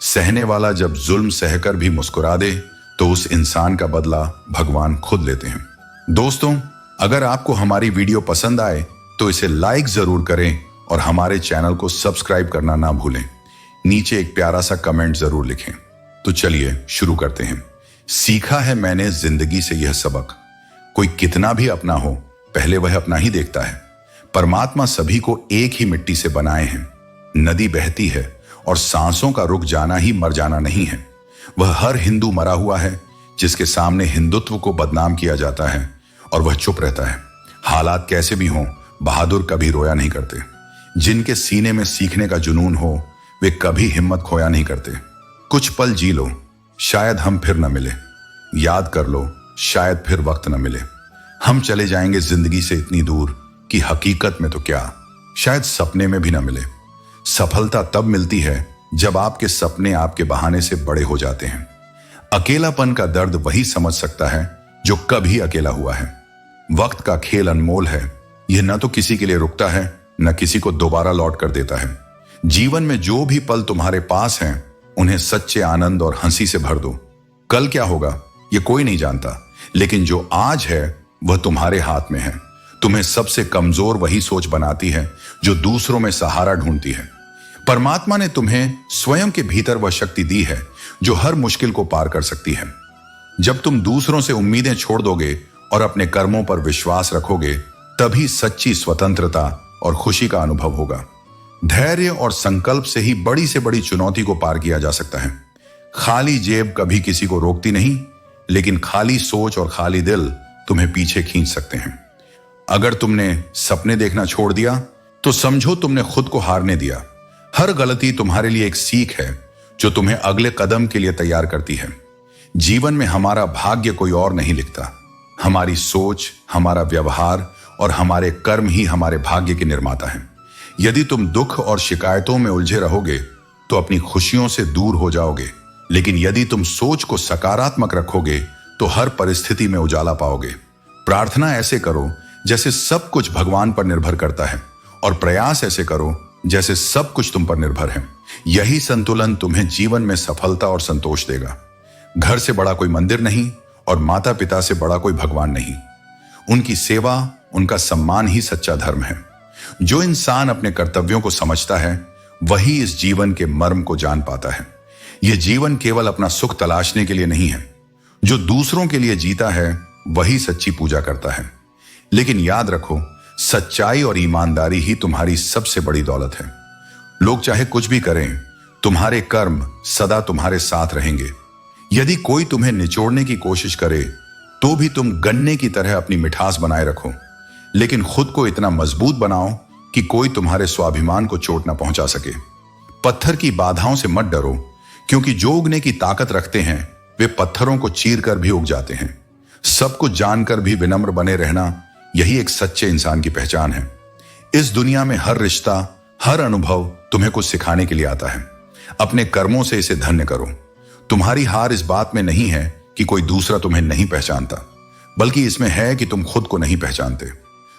सहने वाला जब जुल्म सहकर भी मुस्कुरा दे तो उस इंसान का बदला भगवान खुद लेते हैं। दोस्तों, अगर आपको हमारी वीडियो पसंद आए तो इसे लाइक जरूर करें और हमारे चैनल को सब्सक्राइब करना ना भूलें। नीचे एक प्यारा सा कमेंट जरूर लिखें। तो चलिए शुरू करते हैं। सीखा है मैंने जिंदगी से यह सबक, कोई कितना भी अपना हो पहले वह अपना ही देखता है। परमात्मा सभी को एक ही मिट्टी से बनाए हैं। नदी बहती है और सांसों का रुक जाना ही मर जाना नहीं है। वह हर हिंदू मरा हुआ है जिसके सामने हिंदुत्व को बदनाम किया जाता है और वह चुप रहता है। हालात कैसे भी हों, बहादुर कभी रोया नहीं करते। जिनके सीने में सीखने का जुनून हो वे कभी हिम्मत खोया नहीं करते। कुछ पल जी लो, शायद हम फिर न मिले। याद कर लो, शायद फिर वक्त न मिले। हम चले जाएंगे जिंदगी से इतनी दूर कि हकीकत में तो क्या, शायद सपने में भी न मिले। सफलता तब मिलती है जब आपके सपने आपके बहाने से बड़े हो जाते हैं। अकेलापन का दर्द वही समझ सकता है जो कभी अकेला हुआ है। वक्त का खेल अनमोल है। यह न तो किसी के लिए रुकता है, न किसी को दोबारा लौट कर देता है। जीवन में जो भी पल तुम्हारे पास हैं, उन्हें सच्चे आनंद और हंसी से भर दो। कल क्या होगा यह कोई नहीं जानता, लेकिन जो आज है वह तुम्हारे हाथ में है। तुम्हें सबसे कमजोर वही सोच बनाती है जो दूसरों में सहारा ढूंढती है। परमात्मा ने तुम्हें स्वयं के भीतर वह शक्ति दी है जो हर मुश्किल को पार कर सकती है। जब तुम दूसरों से उम्मीदें छोड़ दोगे और अपने कर्मों पर विश्वास रखोगे, तभी सच्ची स्वतंत्रता और खुशी का अनुभव होगा। धैर्य और संकल्प से ही बड़ी से बड़ी चुनौती को पार किया जा सकता है। खाली जेब कभी किसी को रोकती नहीं, लेकिन खाली सोच और खाली दिल तुम्हें पीछे खींच सकते हैं। अगर तुमने सपने देखना छोड़ दिया तो समझो तुमने खुद को हारने दिया। हर गलती तुम्हारे लिए एक सीख है जो तुम्हें अगले कदम के लिए तैयार करती है। जीवन में हमारा भाग्य कोई और नहीं लिखता। हमारी सोच, हमारा व्यवहार और हमारे कर्म ही हमारे भाग्य के निर्माता हैं। यदि तुम दुख और शिकायतों में उलझे रहोगे तो अपनी खुशियों से दूर हो जाओगे, लेकिन यदि तुम सोच को सकारात्मक रखोगे तो हर परिस्थिति में उजाला पाओगे। प्रार्थना ऐसे करो जैसे सब कुछ भगवान पर निर्भर करता है, और प्रयास ऐसे करो जैसे सब कुछ तुम पर निर्भर है। यही संतुलन तुम्हें जीवन में सफलता और संतोष देगा। घर से बड़ा कोई मंदिर नहीं और माता पिता से बड़ा कोई भगवान नहीं। उनकी सेवा, उनका सम्मान ही सच्चा धर्म है। जो इंसान अपने कर्तव्यों को समझता है वही इस जीवन के मर्म को जान पाता है। यह जीवन केवल अपना सुख तलाशने के लिए नहीं है। जो दूसरों के लिए जीता है वही सच्ची पूजा करता है। लेकिन याद रखो, सच्चाई और ईमानदारी ही तुम्हारी सबसे बड़ी दौलत है। लोग चाहे कुछ भी करें, तुम्हारे कर्म सदा तुम्हारे साथ रहेंगे। यदि कोई तुम्हें निचोड़ने की कोशिश करे तो भी तुम गन्ने की तरह अपनी मिठास बनाए रखो, लेकिन खुद को इतना मजबूत बनाओ कि कोई तुम्हारे स्वाभिमान को चोट न पहुंचा सके। पत्थर की बाधाओं से मत डरो, क्योंकि जो उगने की ताकत रखते हैं वे पत्थरों को चीर कर भी उग जाते हैं। सब कुछ जानकर भी विनम्र बने रहना, यही एक सच्चे इंसान की पहचान है। इस दुनिया में हर रिश्ता, हर अनुभव तुम्हें कुछ सिखाने के लिए आता है। अपने कर्मों से इसे धन्य करो। तुम्हारी हार इस बात में नहीं है कि कोई दूसरा तुम्हें नहीं पहचानता, बल्कि इसमें है कि तुम खुद को नहीं पहचानते।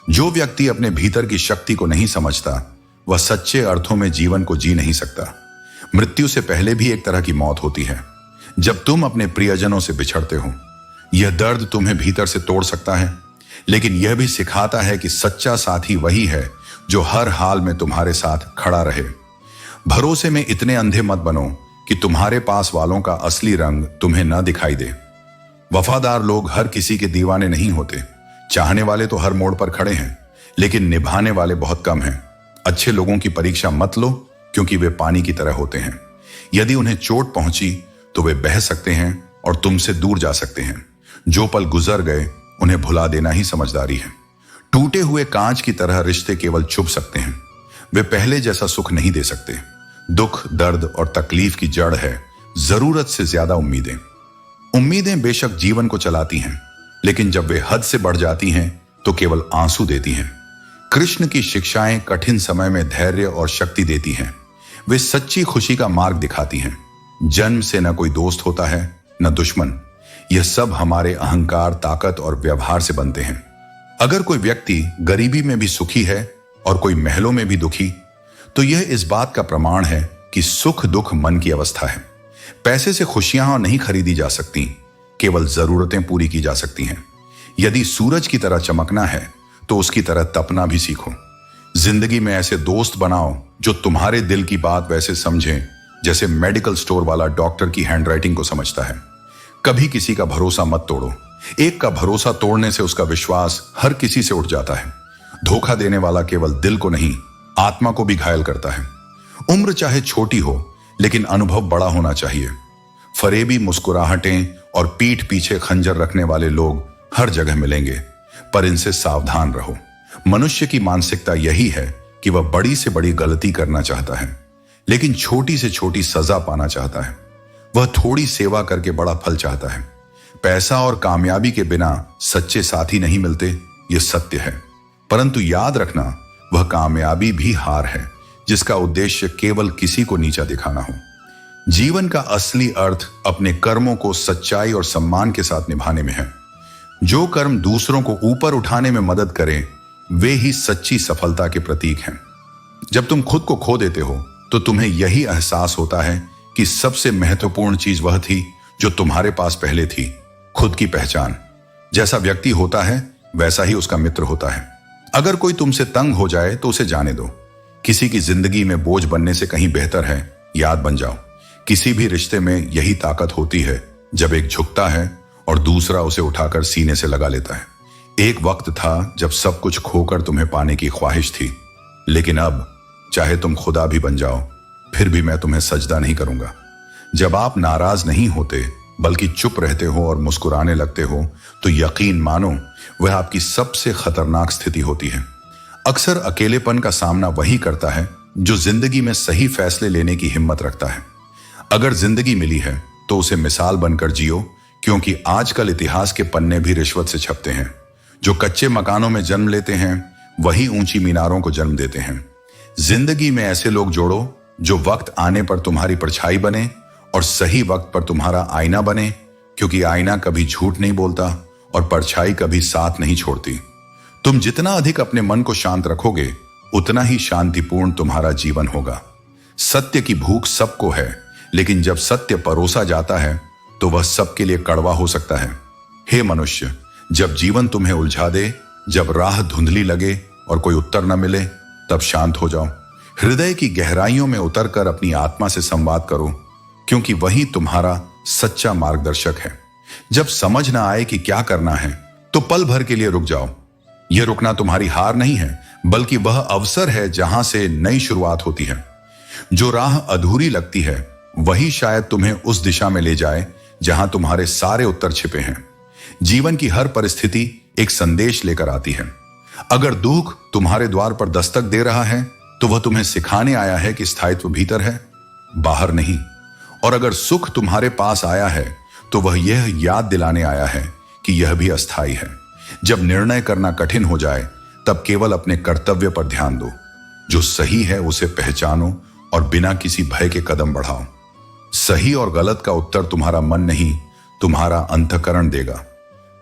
जो व्यक्ति अपने भीतर की शक्ति को नहीं समझता, वह सच्चे अर्थों में जीवन को जी नहीं सकता। मृत्यु से पहले भी एक तरह की मौत होती है, जब तुम अपने प्रियजनों से बिछड़ते हो। यह दर्द तुम्हें भीतर से तोड़ सकता है, लेकिन यह भी सिखाता है कि सच्चा साथी वही है जो हर हाल में तुम्हारे साथ खड़ा रहे। भरोसे में इतने अंधे मत बनो कि तुम्हारे पास वालों का असली रंग तुम्हें न दिखाई दे। वफादार लोग हर किसी के दीवाने नहीं होते। चाहने वाले तो हर मोड़ पर खड़े हैं, लेकिन निभाने वाले बहुत कम हैं। अच्छे लोगों की परीक्षा मत लो, क्योंकि वे पानी की तरह होते हैं। यदि उन्हें चोट पहुंची तो वे बह सकते हैं और तुमसे दूर जा सकते हैं। जो पल गुजर गए उन्हें भुला देना ही समझदारी है। टूटे हुए कांच की तरह रिश्ते केवल चुभ सकते हैं, वे पहले जैसा सुख नहीं दे सकते। दुख, दर्द और तकलीफ की जड़ है जरूरत से ज्यादा उम्मीदें। उम्मीदें बेशक जीवन को चलाती हैं, लेकिन जब वे हद से बढ़ जाती हैं तो केवल आंसू देती हैं। कृष्ण की शिक्षाएं कठिन समय में धैर्य और शक्ति देती हैं। वे सच्ची खुशी का मार्ग दिखाती हैं। जन्म से न कोई दोस्त होता है, न दुश्मन। यह सब हमारे अहंकार, ताकत और व्यवहार से बनते हैं। अगर कोई व्यक्ति गरीबी में भी सुखी है और कोई महलों में भी दुखी, तो यह इस बात का प्रमाण है कि सुख दुख मन की अवस्था है। पैसे से खुशियां नहीं खरीदी जा सकती, केवल जरूरतें पूरी की जा सकती हैं। यदि सूरज की तरह चमकना है तो उसकी तरह तपना भी सीखो। जिंदगी में ऐसे दोस्त बनाओ जो तुम्हारे दिल की बात वैसे समझें जैसे मेडिकल स्टोर वाला डॉक्टर की हैंडराइटिंग को समझता है। कभी किसी का भरोसा मत तोड़ो। एक का भरोसा तोड़ने से उसका विश्वास हर किसी से उठ जाता है। धोखा देने वाला केवल दिल को नहीं, आत्मा को भी घायल करता है। उम्र चाहे छोटी हो, लेकिन अनुभव बड़ा होना चाहिए। फरेबी मुस्कुराहटें और पीठ पीछे खंजर रखने वाले लोग हर जगह मिलेंगे, पर इनसे सावधान रहो। मनुष्य की मानसिकता यही है कि वह बड़ी से बड़ी गलती करना चाहता है, लेकिन छोटी से छोटी सजा पाना चाहता है। वह थोड़ी सेवा करके बड़ा फल चाहता है। पैसा और कामयाबी के बिना सच्चे साथी नहीं मिलते, यह सत्य है। परंतु याद रखना, वह कामयाबी भी हार है जिसका उद्देश्य केवल किसी को नीचा दिखाना हो। जीवन का असली अर्थ अपने कर्मों को सच्चाई और सम्मान के साथ निभाने में है। जो कर्म दूसरों को ऊपर उठाने में मदद करें, वे ही सच्ची सफलता के प्रतीक हैं। जब तुम खुद को खो देते हो तो तुम्हें यही एहसास होता है कि सबसे महत्वपूर्ण चीज वह थी जो तुम्हारे पास पहले थी, खुद की पहचान। जैसा व्यक्ति होता है वैसा ही उसका मित्र होता है। अगर कोई तुमसे तंग हो जाए तो उसे जाने दो। किसी की जिंदगी में बोझ बनने से कहीं बेहतर है याद बन जाओ। किसी भी रिश्ते में यही ताकत होती है जब एक झुकता है और दूसरा उसे उठाकर सीने से लगा लेता है। एक वक्त था जब सब कुछ खोकर तुम्हें पाने की ख्वाहिश थी, लेकिन अब चाहे तुम खुदा भी बन जाओ, फिर भी मैं तुम्हें सजदा नहीं करूंगा। जब आप नाराज नहीं होते बल्कि चुप रहते हो और मुस्कुराने लगते हो, तो यकीन मानो वह आपकी सबसे खतरनाक स्थिति होती है। अक्सर अकेलेपन का सामना वही करता है जो जिंदगी में सही फैसले लेने की हिम्मत रखता है। अगर जिंदगी मिली है तो उसे मिसाल बनकर जियो, क्योंकि आजकल इतिहास के पन्ने भी रिश्वत से छपते हैं। जो कच्चे मकानों में जन्म लेते हैं वही ऊंची मीनारों को जन्म देते हैं। जिंदगी में ऐसे लोग जोड़ो जो वक्त आने पर तुम्हारी परछाई बने और सही वक्त पर तुम्हारा आईना बने, क्योंकि आईना कभी झूठ नहीं बोलता और परछाई कभी साथ नहीं छोड़ती। तुम जितना अधिक अपने मन को शांत रखोगे, उतना ही शांतिपूर्ण तुम्हारा जीवन होगा। सत्य की भूख सबको है, लेकिन जब सत्य परोसा जाता है तो वह सबके लिए कड़वा हो सकता है। हे मनुष्य, जब जीवन तुम्हें उलझा दे, जब राह धुंधली लगे और कोई उत्तर न मिले, तब शांत हो जाओ। हृदय की गहराइयों में उतरकर अपनी आत्मा से संवाद करो, क्योंकि वही तुम्हारा सच्चा मार्गदर्शक है। जब समझ ना आए कि क्या करना है, तो पल भर के लिए रुक जाओ। यह रुकना तुम्हारी हार नहीं है, बल्कि वह अवसर है जहां से नई शुरुआत होती है। जो राह अधूरी लगती है वही शायद तुम्हें उस दिशा में ले जाए जहां तुम्हारे सारे उत्तर छिपे हैं। जीवन की हर परिस्थिति एक संदेश लेकर आती है। अगर दुख तुम्हारे द्वार पर दस्तक दे रहा है तो वह तुम्हें सिखाने आया है कि स्थायित्व भीतर है, बाहर नहीं। और अगर सुख तुम्हारे पास आया है तो वह यह याद दिलाने आया है कि यह भी अस्थायी है। जब निर्णय करना कठिन हो जाए तब केवल अपने कर्तव्य पर ध्यान दो। जो सही है उसे पहचानो और बिना किसी भय के कदम बढ़ाओ। सही और गलत का उत्तर तुम्हारा मन नहीं, तुम्हारा अंतःकरण देगा।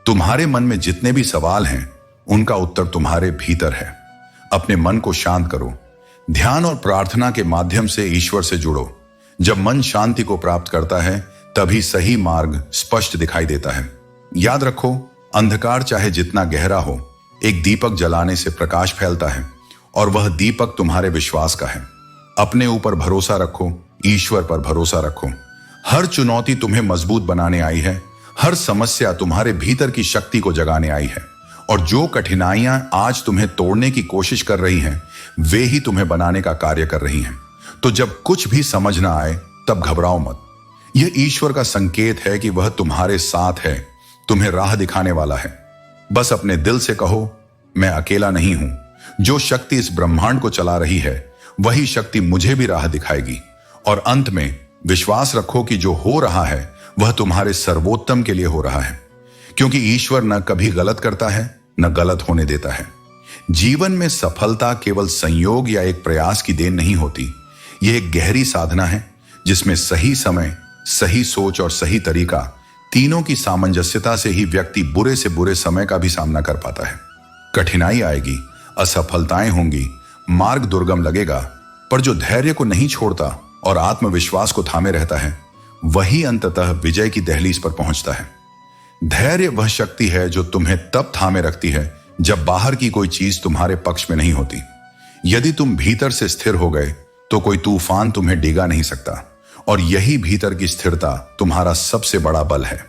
तुम्हारे मन में जितने भी सवाल हैं उनका उत्तर तुम्हारे भीतर है। अपने मन को शांत करो। ध्यान और प्रार्थना के माध्यम से ईश्वर से जुड़ो। जब मन शांति को प्राप्त करता है तभी सही मार्ग स्पष्ट दिखाई देता है। याद रखो, अंधकार चाहे जितना गहरा हो, एक दीपक जलाने से प्रकाश फैलता है और वह दीपक तुम्हारे विश्वास का है। अपने ऊपर भरोसा रखो, ईश्वर पर भरोसा रखो। हर चुनौती तुम्हें मजबूत बनाने आई है। हर समस्या तुम्हारे भीतर की शक्ति को जगाने आई है। और जो कठिनाइयां आज तुम्हें तोड़ने की कोशिश कर रही हैं, वे ही तुम्हें बनाने का कार्य कर रही हैं। तो जब कुछ भी समझ ना आए तब घबराओ मत। यह ईश्वर का संकेत है कि वह तुम्हारे साथ है, तुम्हें राह दिखाने वाला है। बस अपने दिल से कहो, मैं अकेला नहीं हूं। जो शक्ति इस ब्रह्मांड को चला रही है वही शक्ति मुझे भी राह दिखाएगी। और अंत में विश्वास रखो कि जो हो रहा है वह तुम्हारे सर्वोत्तम के लिए हो रहा है, क्योंकि ईश्वर न कभी गलत करता है न गलत होने देता है। जीवन में सफलता केवल संयोग या एक प्रयास की देन नहीं होती। यह एक गहरी साधना है जिसमें सही समय, सही सोच और सही तरीका, तीनों की सामंजस्यता से ही व्यक्ति बुरे से बुरे समय का भी सामना कर पाता है। कठिनाई आएगी, असफलताएं होंगी, मार्ग दुर्गम लगेगा, पर जो धैर्य को नहीं छोड़ता और आत्मविश्वास को थामे रहता है वही अंततः विजय की दहलीज पर पहुंचता है। धैर्य वह शक्ति है जो तुम्हें तब थामे रखती है जब बाहर की कोई चीज तुम्हारे पक्ष में नहीं होती। यदि तुम भीतर से स्थिर हो गए तो कोई तूफान तुम्हें डिगा नहीं सकता। और यही भीतर की स्थिरता तुम्हारा सबसे बड़ा बल है।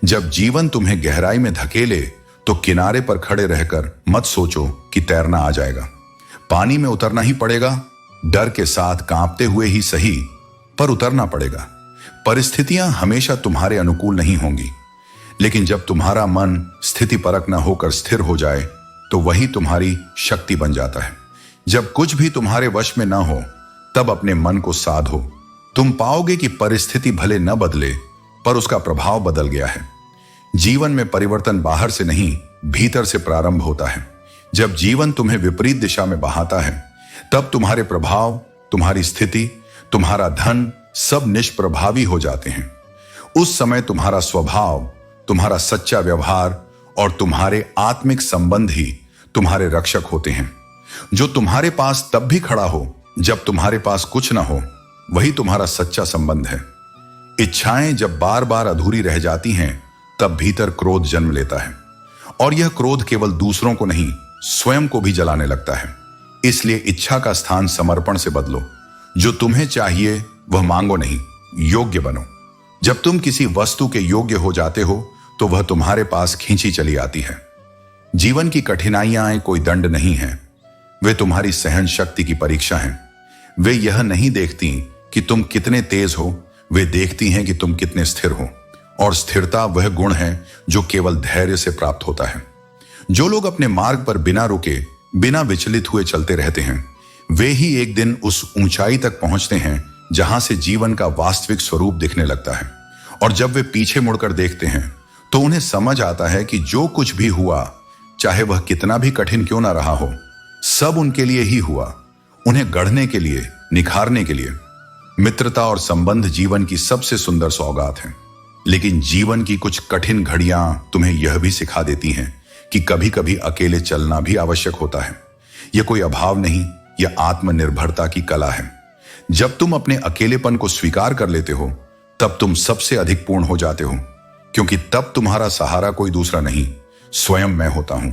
जब जीवन तुम्हें गहराई में धकेले तो किनारे पर खड़े रहकर मत सोचो कि तैरना आ जाएगा। पानी में उतरना ही पड़ेगा, डर के साथ कांपते हुए ही सही, पर उतरना पड़ेगा। परिस्थितियां हमेशा तुम्हारे अनुकूल नहीं होंगी, लेकिन जब तुम्हारा मन स्थिति परक न होकर स्थिर हो जाए तो वही तुम्हारी शक्ति बन जाता है। जब कुछ भी तुम्हारे वश में न हो तब अपने मन को साधो। तुम पाओगे कि परिस्थिति भले न बदले पर उसका प्रभाव बदल गया है। जीवन में परिवर्तन बाहर से नहीं, भीतर से प्रारंभ होता है। जब जीवन तुम्हें विपरीत दिशा में बहाता है तब तुम्हारे प्रभाव, तुम्हारी स्थिति, तुम्हारा धन सब निष्प्रभावी हो जाते हैं। उस समय तुम्हारा स्वभाव, तुम्हारा सच्चा व्यवहार और तुम्हारे आत्मिक संबंध ही तुम्हारे रक्षक होते हैं। जो तुम्हारे पास तब भी खड़ा हो जब तुम्हारे पास कुछ ना हो, वही तुम्हारा सच्चा संबंध है। इच्छाएं जब बार बार अधूरी रह जाती हैं तब भीतर क्रोध जन्म लेता है, और यह क्रोध केवल दूसरों को नहीं, स्वयं को भी जलाने लगता है। इसलिए इच्छा का स्थान समर्पण से बदलो। जो तुम्हें चाहिए वह मांगो नहीं, योग्य बनो। जब तुम किसी वस्तु के योग्य हो जाते हो तो वह तुम्हारे पास खींची चली आती है। जीवन की कठिनाइयां कोई दंड नहीं है, वे तुम्हारी सहन शक्ति की परीक्षा हैं। वे यह नहीं देखती कि तुम कितने तेज हो, वे देखती हैं कि तुम कितने स्थिर हो। और स्थिरता वह गुण है जो केवल धैर्य से प्राप्त होता है। जो लोग अपने मार्ग पर बिना रुके, बिना विचलित हुए चलते रहते हैं, वे ही एक दिन उस ऊंचाई तक पहुंचते हैं जहां से जीवन का वास्तविक स्वरूप दिखने लगता है। और जब वे पीछे मुड़कर देखते हैं तो उन्हें समझ आता है कि जो कुछ भी हुआ, चाहे वह कितना भी कठिन क्यों ना रहा हो, सब उनके लिए ही हुआ, उन्हें गढ़ने के लिए, निखारने के लिए। मित्रता और संबंध जीवन की सबसे सुंदर सौगात है, लेकिन जीवन की कुछ कठिन घड़ियां तुम्हें यह भी सिखा देती हैं कि कभी कभी अकेले चलना भी आवश्यक होता है। यह कोई अभाव नहीं, यह आत्मनिर्भरता की कला है। जब तुम अपने अकेलेपन को स्वीकार कर लेते हो तब तुम सबसे अधिक पूर्ण हो जाते हो, क्योंकि तब तुम्हारा सहारा कोई दूसरा नहीं, स्वयं मैं होता हूं।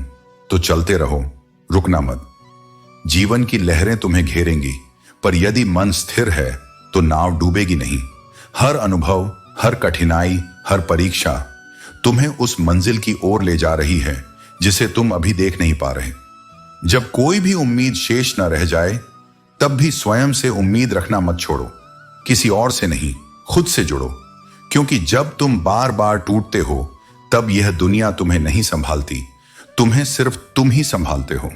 तो चलते रहो, रुकना मत। जीवन की लहरें तुम्हें घेरेंगी, पर यदि मन स्थिर है तो नाव डूबेगी नहीं। हर अनुभव, हर कठिनाई, हर परीक्षा तुम्हें उस मंजिल की ओर ले जा रही है जिसे तुम अभी देख नहीं पा रहे। जब कोई भी उम्मीद शेष न रह जाए, तब भी स्वयं से उम्मीद रखना मत छोड़ो। किसी और से नहीं, खुद से जुड़ो, क्योंकि जब तुम बार बार टूटते हो, तब यह दुनिया तुम्हें नहीं संभालती, तुम्हें सिर्फ तुम ही संभालते हो।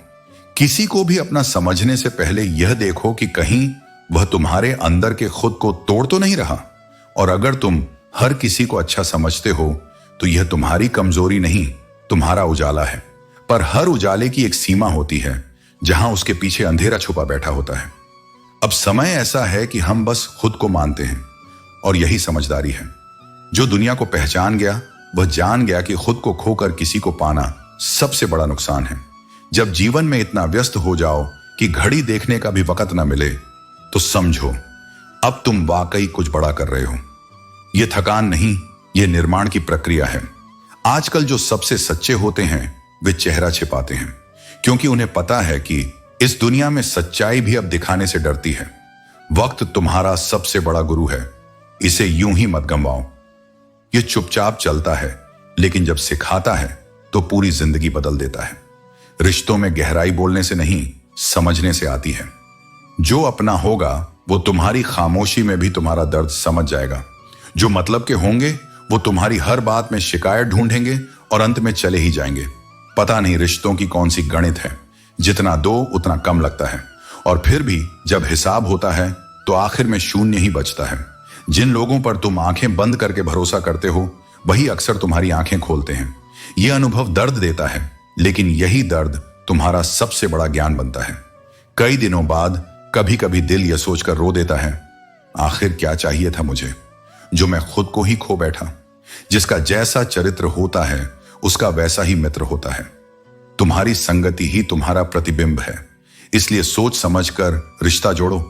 किसी को भी अपना समझने से पहले यह देखो कि कहीं वह तुम्हारे अंदर के खुद को तोड़ तो नहीं रहा। और अगर तुम हर किसी को अच्छा समझते हो, तो यह तुम्हारी कमजोरी नहीं, तुम्हारा उजाला है। पर हर उजाले की एक सीमा होती है, जहां उसके पीछे अंधेरा छुपा बैठा होता है। अब समय ऐसा है कि हम बस खुद को मानते हैं, और यही समझदारी है। जो दुनिया को पहचान गया, वह जान गया कि खुद को खोकर किसी को पाना सबसे बड़ा नुकसान है। जब जीवन में इतना व्यस्त हो जाओ कि घड़ी देखने का भी वक्त ना मिले, तो समझो अब तुम वाकई कुछ बड़ा कर रहे हो। यह थकान नहीं, यह निर्माण की प्रक्रिया है। आजकल जो सबसे सच्चे होते हैं, वे चेहरा छिपाते हैं, क्योंकि उन्हें पता है कि इस दुनिया में सच्चाई भी अब दिखाने से डरती है। वक्त तुम्हारा सबसे बड़ा गुरु है, इसे यूं ही मत गंवाओ। यह चुपचाप चलता है, लेकिन जब सिखाता है तो पूरी जिंदगी बदल देता है। रिश्तों में गहराई बोलने से नहीं, समझने से आती है। जो अपना होगा, वो तुम्हारी खामोशी में भी तुम्हारा दर्द समझ जाएगा। जो मतलब के होंगे, वो तुम्हारी हर बात में शिकायत ढूंढेंगे और अंत में चले ही जाएंगे। पता नहीं रिश्तों की कौन सी गणित है, जितना दो उतना कम लगता है, और फिर भी जब हिसाब होता है तो आखिर में शून्य ही बचता है। जिन लोगों पर तुम आंखें बंद करके भरोसा करते हो, वही अक्सर तुम्हारी आंखें खोलते हैं। यह अनुभव दर्द देता है, लेकिन यही दर्द तुम्हारा सबसे बड़ा ज्ञान बनता है। कई दिनों बाद कभी कभी दिल यह सोचकर रो देता है, आखिर क्या चाहिए था मुझे, जो मैं खुद को ही खो बैठा। जिसका जैसा चरित्र होता है, उसका वैसा ही मित्र होता है। तुम्हारी संगति ही तुम्हारा प्रतिबिंब है, इसलिए सोच समझकर रिश्ता जोड़ो,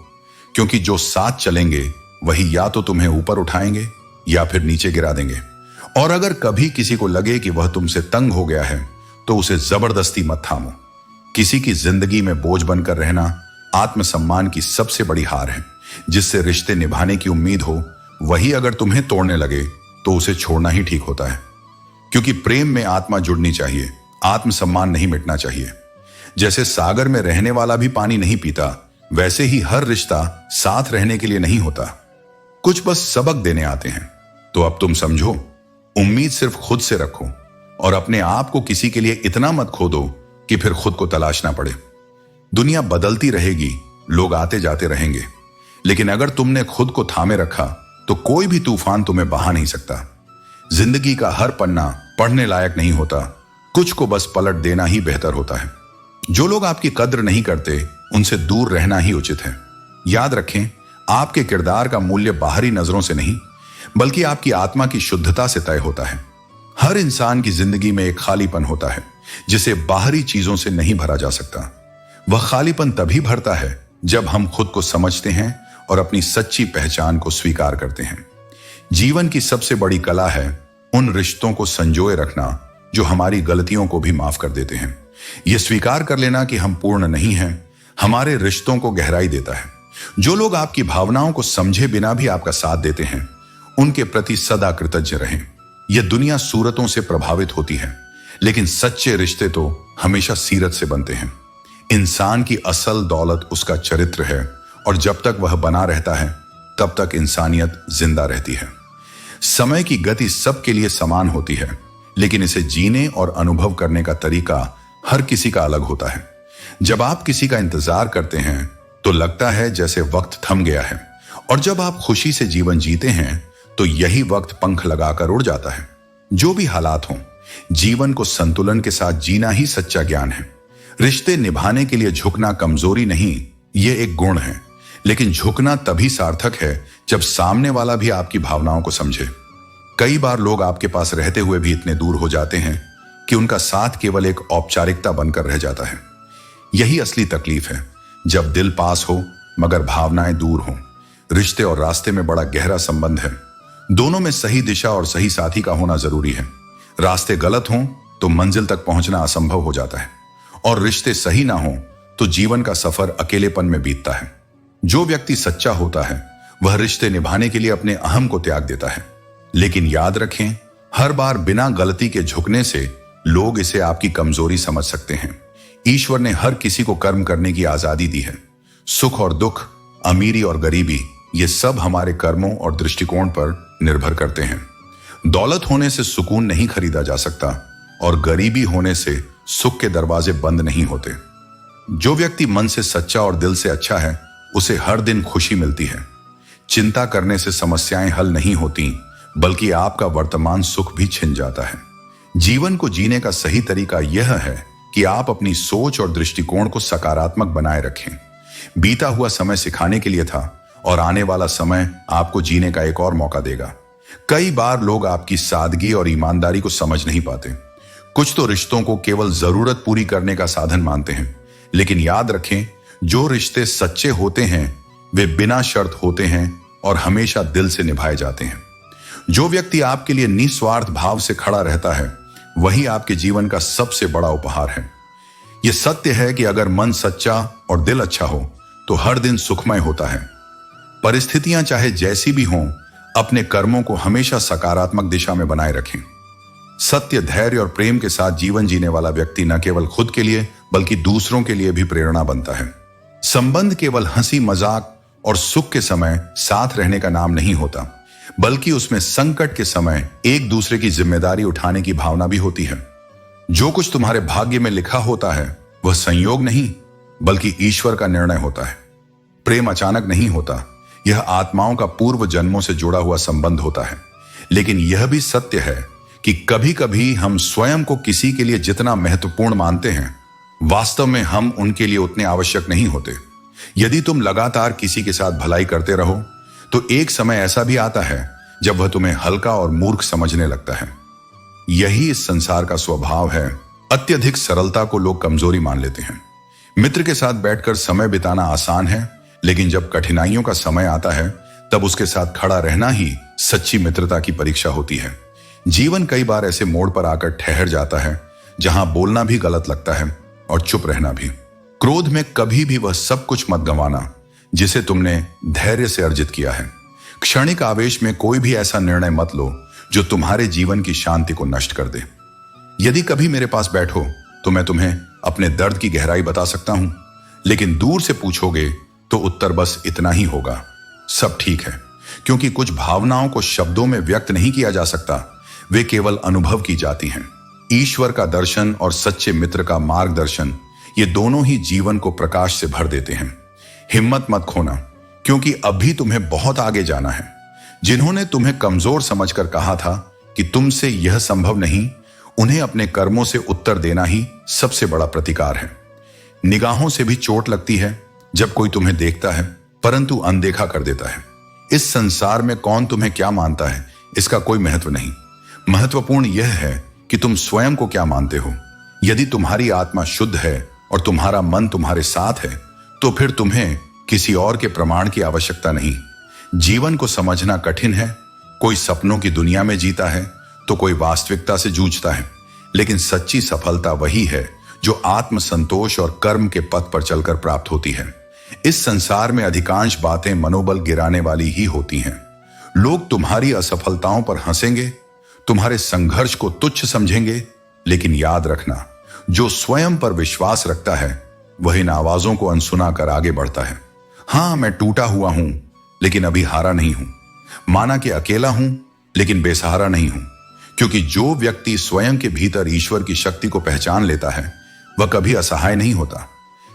क्योंकि जो साथ चलेंगे वही या तो तुम्हें ऊपर उठाएंगे या फिर नीचे गिरा देंगे। और अगर कभी किसी को लगे कि वह तुमसे तंग हो गया है, तो उसे जबरदस्ती मत थामो। किसी की जिंदगी में बोझ बनकर रहना आत्मसम्मान की सबसे बड़ी हार है। जिससे रिश्ते निभाने की उम्मीद हो, वही अगर तुम्हें तोड़ने लगे, तो उसे छोड़ना ही ठीक होता है। क्योंकि प्रेम में आत्मा जुड़नी चाहिए, आत्मसम्मान नहीं मिटना चाहिए। जैसे सागर में रहने वाला भी पानी नहीं पीता, वैसे ही हर रिश्ता साथ रहने के लिए नहीं होता, कुछ बस सबक देने आते हैं। तो अब तुम समझो, उम्मीद सिर्फ खुद से रखो, और अपने आप को किसी के लिए इतना मत खो दो कि फिर खुद को तलाशना पड़े। दुनिया बदलती रहेगी, लोग आते जाते रहेंगे, लेकिन अगर तुमने खुद को थामे रखा, तो कोई भी तूफान तुम्हें बहा नहीं सकता। जिंदगी का हर पन्ना पढ़ने लायक नहीं होता, कुछ को बस पलट देना ही बेहतर होता है। जो लोग आपकी कद्र नहीं करते, उनसे दूर रहना ही उचित है। याद रखें, आपके किरदार का मूल्य बाहरी नजरों से नहीं, बल्कि आपकी आत्मा की शुद्धता से तय होता है। हर इंसान की जिंदगी में एक खालीपन होता है, जिसे बाहरी चीजों से नहीं भरा जा सकता। वह खालीपन तभी भरता है जब हम खुद को समझते हैं और अपनी सच्ची पहचान को स्वीकार करते हैं। जीवन की सबसे बड़ी कला है उन रिश्तों को संजोए रखना जो हमारी गलतियों को भी माफ कर देते हैं। यह स्वीकार कर लेना कि हम पूर्ण नहीं हैं, हमारे रिश्तों को गहराई देता है। जो लोग आपकी भावनाओं को समझे बिना भी आपका साथ देते हैं, उनके प्रति सदा कृतज्ञ रहें। यह दुनिया सूरतों से प्रभावित होती है, लेकिन सच्चे रिश्ते तो हमेशा सीरत से बनते हैं। इंसान की असल दौलत उसका चरित्र है, और जब तक वह बना रहता है, तब तक इंसानियत जिंदा रहती है। समय की गति सबके लिए समान होती है, लेकिन इसे जीने और अनुभव करने का तरीका हर किसी का अलग होता है। जब आप किसी का इंतजार करते हैं, तो लगता है जैसे वक्त थम गया है, और जब आप खुशी से जीवन जीते हैं, तो यही वक्त पंख लगाकर उड़ जाता है। जो भी हालात हों, जीवन को संतुलन के साथ जीना ही सच्चा ज्ञान है। रिश्ते निभाने के लिए झुकना कमजोरी नहीं, ये एक गुण है। लेकिन झुकना तभी सार्थक है जब सामने वाला भी आपकी भावनाओं को समझे। कई बार लोग आपके पास रहते हुए भी इतने दूर हो जाते हैं कि उनका साथ केवल एक औपचारिकता बनकर रह जाता है। यही असली तकलीफ है, जब दिल पास हो मगर भावनाएं दूर हों। रिश्ते और रास्ते में बड़ा गहरा संबंध है। दोनों में सही दिशा और सही साथी का होना जरूरी है। रास्ते गलत हों तो मंजिल तक पहुंचना असंभव हो जाता है, और रिश्ते सही ना हो तो जीवन का सफर अकेलेपन में बीतता है। जो व्यक्ति सच्चा होता है, वह रिश्ते निभाने के लिए अपने अहम को त्याग देता है। लेकिन याद रखें, हर बार बिना गलती के झुकने से लोग इसे आपकी कमजोरी समझ सकते हैं। ईश्वर ने हर किसी को कर्म करने की आजादी दी है। सुख और दुख, अमीरी और गरीबी, ये सब हमारे कर्मों और दृष्टिकोण पर निर्भर करते हैं। दौलत होने से सुकून नहीं खरीदा जा सकता और गरीबी होने से सुख के दरवाजे बंद नहीं होते। जो व्यक्ति मन से सच्चा और दिल से अच्छा है, उसे हर दिन खुशी मिलती है। चिंता करने से समस्याएं हल नहीं होती, बल्कि आपका वर्तमान सुख भी छिन जाता है। जीवन को जीने का सही तरीका यह है कि आप अपनी सोच और दृष्टिकोण को सकारात्मक बनाए रखें। बीता हुआ समय सिखाने के लिए था और आने वाला समय आपको जीने का एक और मौका देगा। कई बार लोग आपकी सादगी और ईमानदारी को समझ नहीं पाते। कुछ तो रिश्तों को केवल जरूरत पूरी करने का साधन मानते हैं, लेकिन याद रखें, जो रिश्ते सच्चे होते हैं वे बिना शर्त होते हैं और हमेशा दिल से निभाए जाते हैं। जो व्यक्ति आपके लिए निस्वार्थ भाव से खड़ा रहता है, वही आपके जीवन का सबसे बड़ा उपहार है। यह सत्य है कि अगर मन सच्चा और दिल अच्छा हो तो हर दिन सुखमय होता है। परिस्थितियां चाहे जैसी भी हों, अपने कर्मों को हमेशा सकारात्मक दिशा में बनाए रखें। सत्य, धैर्य और प्रेम के साथ जीवन जीने वाला व्यक्ति न केवल खुद के लिए बल्कि दूसरों के लिए भी प्रेरणा बनता है। संबंध केवल हंसी मजाक और सुख के समय साथ रहने का नाम नहीं होता, बल्कि उसमें संकट के समय एक दूसरे की जिम्मेदारी उठाने की भावना भी होती है। जो कुछ तुम्हारे भाग्य में लिखा होता है वह संयोग नहीं, बल्कि ईश्वर का निर्णय होता है। प्रेम अचानक नहीं होता, यह आत्माओं का पूर्व जन्मों से जुड़ा हुआ संबंध होता है। लेकिन यह भी सत्य है कि कभी कभी हम स्वयं को किसी के लिए जितना महत्वपूर्ण मानते हैं, वास्तव में हम उनके लिए उतने आवश्यक नहीं होते। यदि तुम लगातार किसी के साथ भलाई करते रहो तो एक समय ऐसा भी आता है जब वह तुम्हें हल्का और मूर्ख समझने लगता है। यही इस संसार का स्वभाव है। अत्यधिक सरलता को लोग कमजोरी मान लेते हैं। मित्र के साथ बैठकर समय बिताना आसान है, लेकिन जब कठिनाइयों का समय आता है तब उसके साथ खड़ा रहना ही सच्ची मित्रता की परीक्षा होती है। जीवन कई बार ऐसे मोड़ पर आकर ठहर जाता है जहां बोलना भी गलत लगता है और चुप रहना भी। क्रोध में कभी भी वह सब कुछ मत गंवाना जिसे तुमने धैर्य से अर्जित किया है। क्षणिक आवेश में कोई भी ऐसा निर्णय मत लो जो तुम्हारे जीवन की शांति को नष्ट कर दे। यदि कभी मेरे पास बैठो तो मैं तुम्हें अपने दर्द की गहराई बता सकता हूं, लेकिन दूर से पूछोगे तो उत्तर बस इतना ही होगा, सब ठीक है। क्योंकि कुछ भावनाओं को शब्दों में व्यक्त नहीं किया जा सकता, वे केवल अनुभव की जाती हैं। ईश्वर का दर्शन और सच्चे मित्र का मार्गदर्शन, ये दोनों ही जीवन को प्रकाश से भर देते हैं। हिम्मत मत खोना, क्योंकि अभी तुम्हें बहुत आगे जाना है। जिन्होंने तुम्हें कमजोर समझकर कहा था कि तुमसे यह संभव नहीं, उन्हें अपने कर्मों से उत्तर देना ही सबसे बड़ा प्रतिकार है। निगाहों से भी चोट लगती है जब कोई तुम्हें देखता है परंतु अनदेखा कर देता है। इस संसार में कौन तुम्हें क्या मानता है इसका कोई महत्व नहीं। महत्वपूर्ण यह है कि तुम स्वयं को क्या मानते हो। यदि तुम्हारी आत्मा शुद्ध है और तुम्हारा मन तुम्हारे साथ है तो फिर तुम्हें किसी और के प्रमाण की आवश्यकता नहीं। जीवन को समझना कठिन है। कोई सपनों की दुनिया में जीता है तो कोई वास्तविकता से जूझता है, लेकिन सच्ची सफलता वही है जो आत्म संतोष और कर्म के पथ पर चलकर प्राप्त होती है। इस संसार में अधिकांश बातें मनोबल गिराने वाली ही होती हैं। लोग तुम्हारी असफलताओं पर हंसेंगे, तुम्हारे संघर्ष को तुच्छ समझेंगे, लेकिन याद रखना, जो स्वयं पर विश्वास रखता है वह इन आवाजों को अनसुना कर आगे बढ़ता है। हां, मैं टूटा हुआ हूं लेकिन अभी हारा नहीं हूं। माना कि अकेला हूं लेकिन बेसहारा नहीं हूं, क्योंकि जो व्यक्ति स्वयं के भीतर ईश्वर की शक्ति को पहचान लेता है वह कभी असहाय नहीं होता।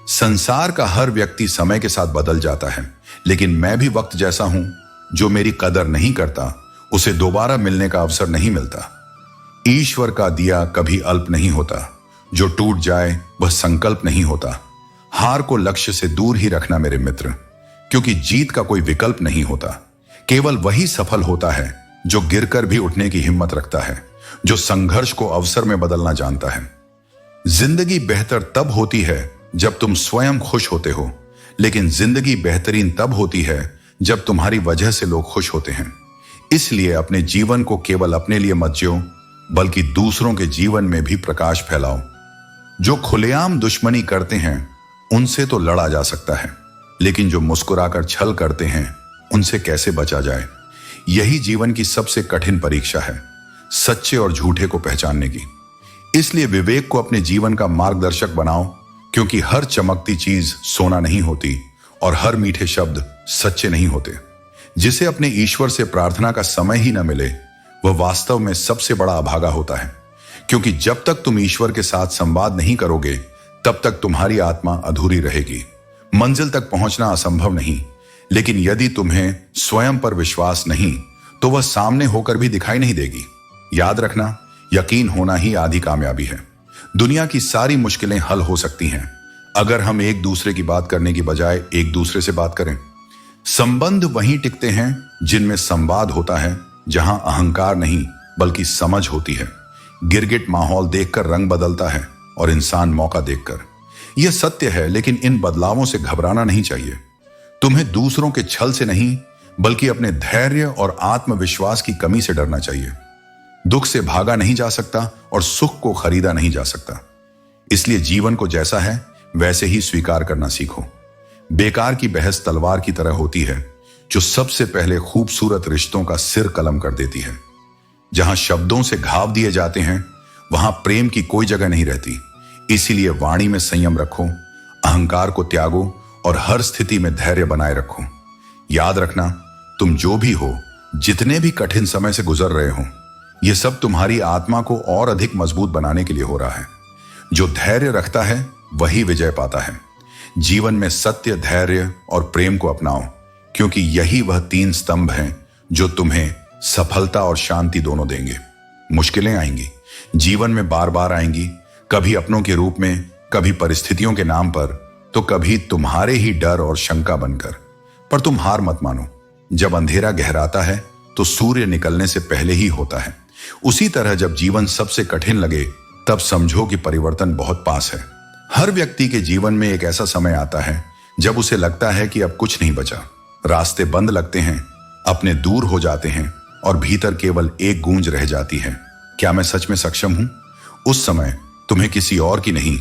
संसार का हर व्यक्ति समय के साथ बदल जाता है, लेकिन मैं भी वक्त जैसा हूं। जो मेरी कदर नहीं करता उसे दोबारा मिलने का अवसर नहीं मिलता। ईश्वर का दिया कभी अल्प नहीं होता। जो टूट जाए वह संकल्प नहीं होता। हार को लक्ष्य से दूर ही रखना मेरे मित्र, क्योंकि जीत का कोई विकल्प नहीं होता। केवल वही सफल होता है जो गिरकर भी उठने की हिम्मत रखता है, जो संघर्ष को अवसर में बदलना जानता है। जिंदगी बेहतर तब होती है जब तुम स्वयं खुश होते हो, लेकिन जिंदगी बेहतरीन तब होती है जब तुम्हारी वजह से लोग खुश होते हैं। इसलिए अपने जीवन को केवल अपने लिए मत जियो, बल्कि दूसरों के जीवन में भी प्रकाश फैलाओ। जो खुलेआम दुश्मनी करते हैं उनसे तो लड़ा जा सकता है, लेकिन जो मुस्कुराकर छल करते हैं उनसे कैसे बचा जाए। यही जीवन की सबसे कठिन परीक्षा है, सच्चे और झूठे को पहचानने की। इसलिए विवेक को अपने जीवन का मार्गदर्शक बनाओ, क्योंकि हर चमकती चीज सोना नहीं होती और हर मीठे शब्द सच्चे नहीं होते। जिसे अपने ईश्वर से प्रार्थना का समय ही न मिले, वह वास्तव में सबसे बड़ा अभागा होता है, क्योंकि जब तक तुम ईश्वर के साथ संवाद नहीं करोगे, तब तक तुम्हारी आत्मा अधूरी रहेगी। मंजिल तक पहुंचना असंभव नहीं, लेकिन यदि तुम्हें स्वयं पर विश्वास नहीं, तो वह सामने होकर भी दिखाई नहीं देगी। याद रखना, यकीन होना ही आधी कामयाबी है। दुनिया की सारी मुश्किलें हल हो सकती हैं अगर हम एक दूसरे की बात करने की बजाय एक दूसरे से बात करें। संबंध वहीं टिकते हैं जिनमें संवाद होता है, जहां अहंकार नहीं बल्कि समझ होती है। गिरगिट माहौल देखकर रंग बदलता है और इंसान मौका देखकर। यह सत्य है, लेकिन इन बदलावों से घबराना नहीं चाहिए। तुम्हें दूसरों के छल से नहीं, बल्कि अपने धैर्य और आत्मविश्वास की कमी से डरना चाहिए। दुख से भागा नहीं जा सकता और सुख को खरीदा नहीं जा सकता। इसलिए जीवन को जैसा है वैसे ही स्वीकार करना सीखो। बेकार की बहस तलवार की तरह होती है, जो सबसे पहले खूबसूरत रिश्तों का सिर कलम कर देती है। जहां शब्दों से घाव दिए जाते हैं, वहां प्रेम की कोई जगह नहीं रहती। इसीलिए वाणी में संयम रखो, अहंकार को त्यागो और हर स्थिति में धैर्य बनाए रखो। याद रखना, तुम जो भी हो, जितने भी कठिन समय से गुजर रहे हो, यह सब तुम्हारी आत्मा को और अधिक मजबूत बनाने के लिए हो रहा है। जो धैर्य रखता है वही विजय पाता है। जीवन में सत्य, धैर्य और प्रेम को अपनाओ, क्योंकि यही वह 3 स्तंभ हैं जो तुम्हें सफलता और शांति दोनों देंगे। मुश्किलें आएंगी, जीवन में बार बार आएंगी, कभी अपनों के रूप में, कभी परिस्थितियों के नाम पर, तो कभी तुम्हारे ही डर और शंका बनकर। पर तुम हार मत मानो। जब अंधेरा गहराता है तो सूर्य निकलने से पहले ही होता है। उसी तरह जब जीवन सबसे कठिन लगे, तब समझो कि परिवर्तन बहुत पास है। हर व्यक्ति के जीवन में एक ऐसा समय आता है जब उसे लगता है कि अब कुछ नहीं बचा। रास्ते बंद लगते हैं, अपने दूर हो जाते हैं और भीतर केवल एक गूंज रह जाती है, क्या मैं सच में सक्षम हूं? उस समय तुम्हें किसी और की नहीं,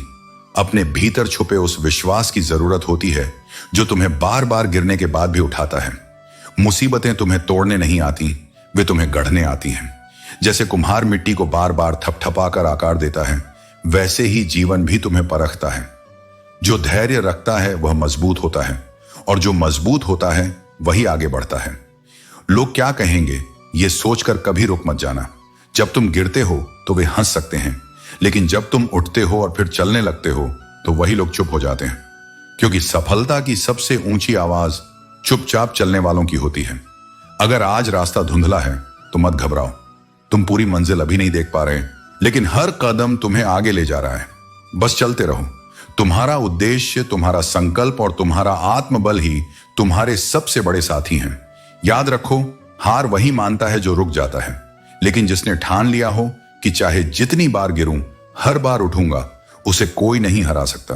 अपने भीतर छुपे उस विश्वास की जरूरत होती है जो तुम्हें बार बार गिरने के बाद भी उठाता है। मुसीबतें तुम्हें तोड़ने नहीं आती, वे तुम्हें गढ़ने आती हैं। जैसे कुम्हार मिट्टी को बार बार थपथपाकर आकार देता है, वैसे ही जीवन भी तुम्हें परखता है। जो धैर्य रखता है वह मजबूत होता है, और जो मजबूत होता है वही आगे बढ़ता है। लोग क्या कहेंगे, ये सोचकर कभी रुक मत जाना। जब तुम गिरते हो तो वे हंस सकते हैं, लेकिन जब तुम उठते हो और फिर चलने लगते हो तो वही लोग चुप हो जाते हैं, क्योंकि सफलता की सबसे ऊंची आवाज चुपचाप चलने वालों की होती है। अगर आज रास्ता धुंधला है तो मत घबराओ। तुम पूरी मंजिल अभी नहीं देख पा रहे, लेकिन हर कदम तुम्हें आगे ले जा रहा है। बस चलते रहो। तुम्हारा उद्देश्य, तुम्हारा संकल्प और तुम्हारा आत्मबल ही तुम्हारे सबसे बड़े साथी हैं। याद रखो, हार वही मानता है जो रुक जाता है, लेकिन जिसने ठान लिया हो कि चाहे जितनी बार गिरूं, हर बार उठूंगा, उसे कोई नहीं हरा सकता।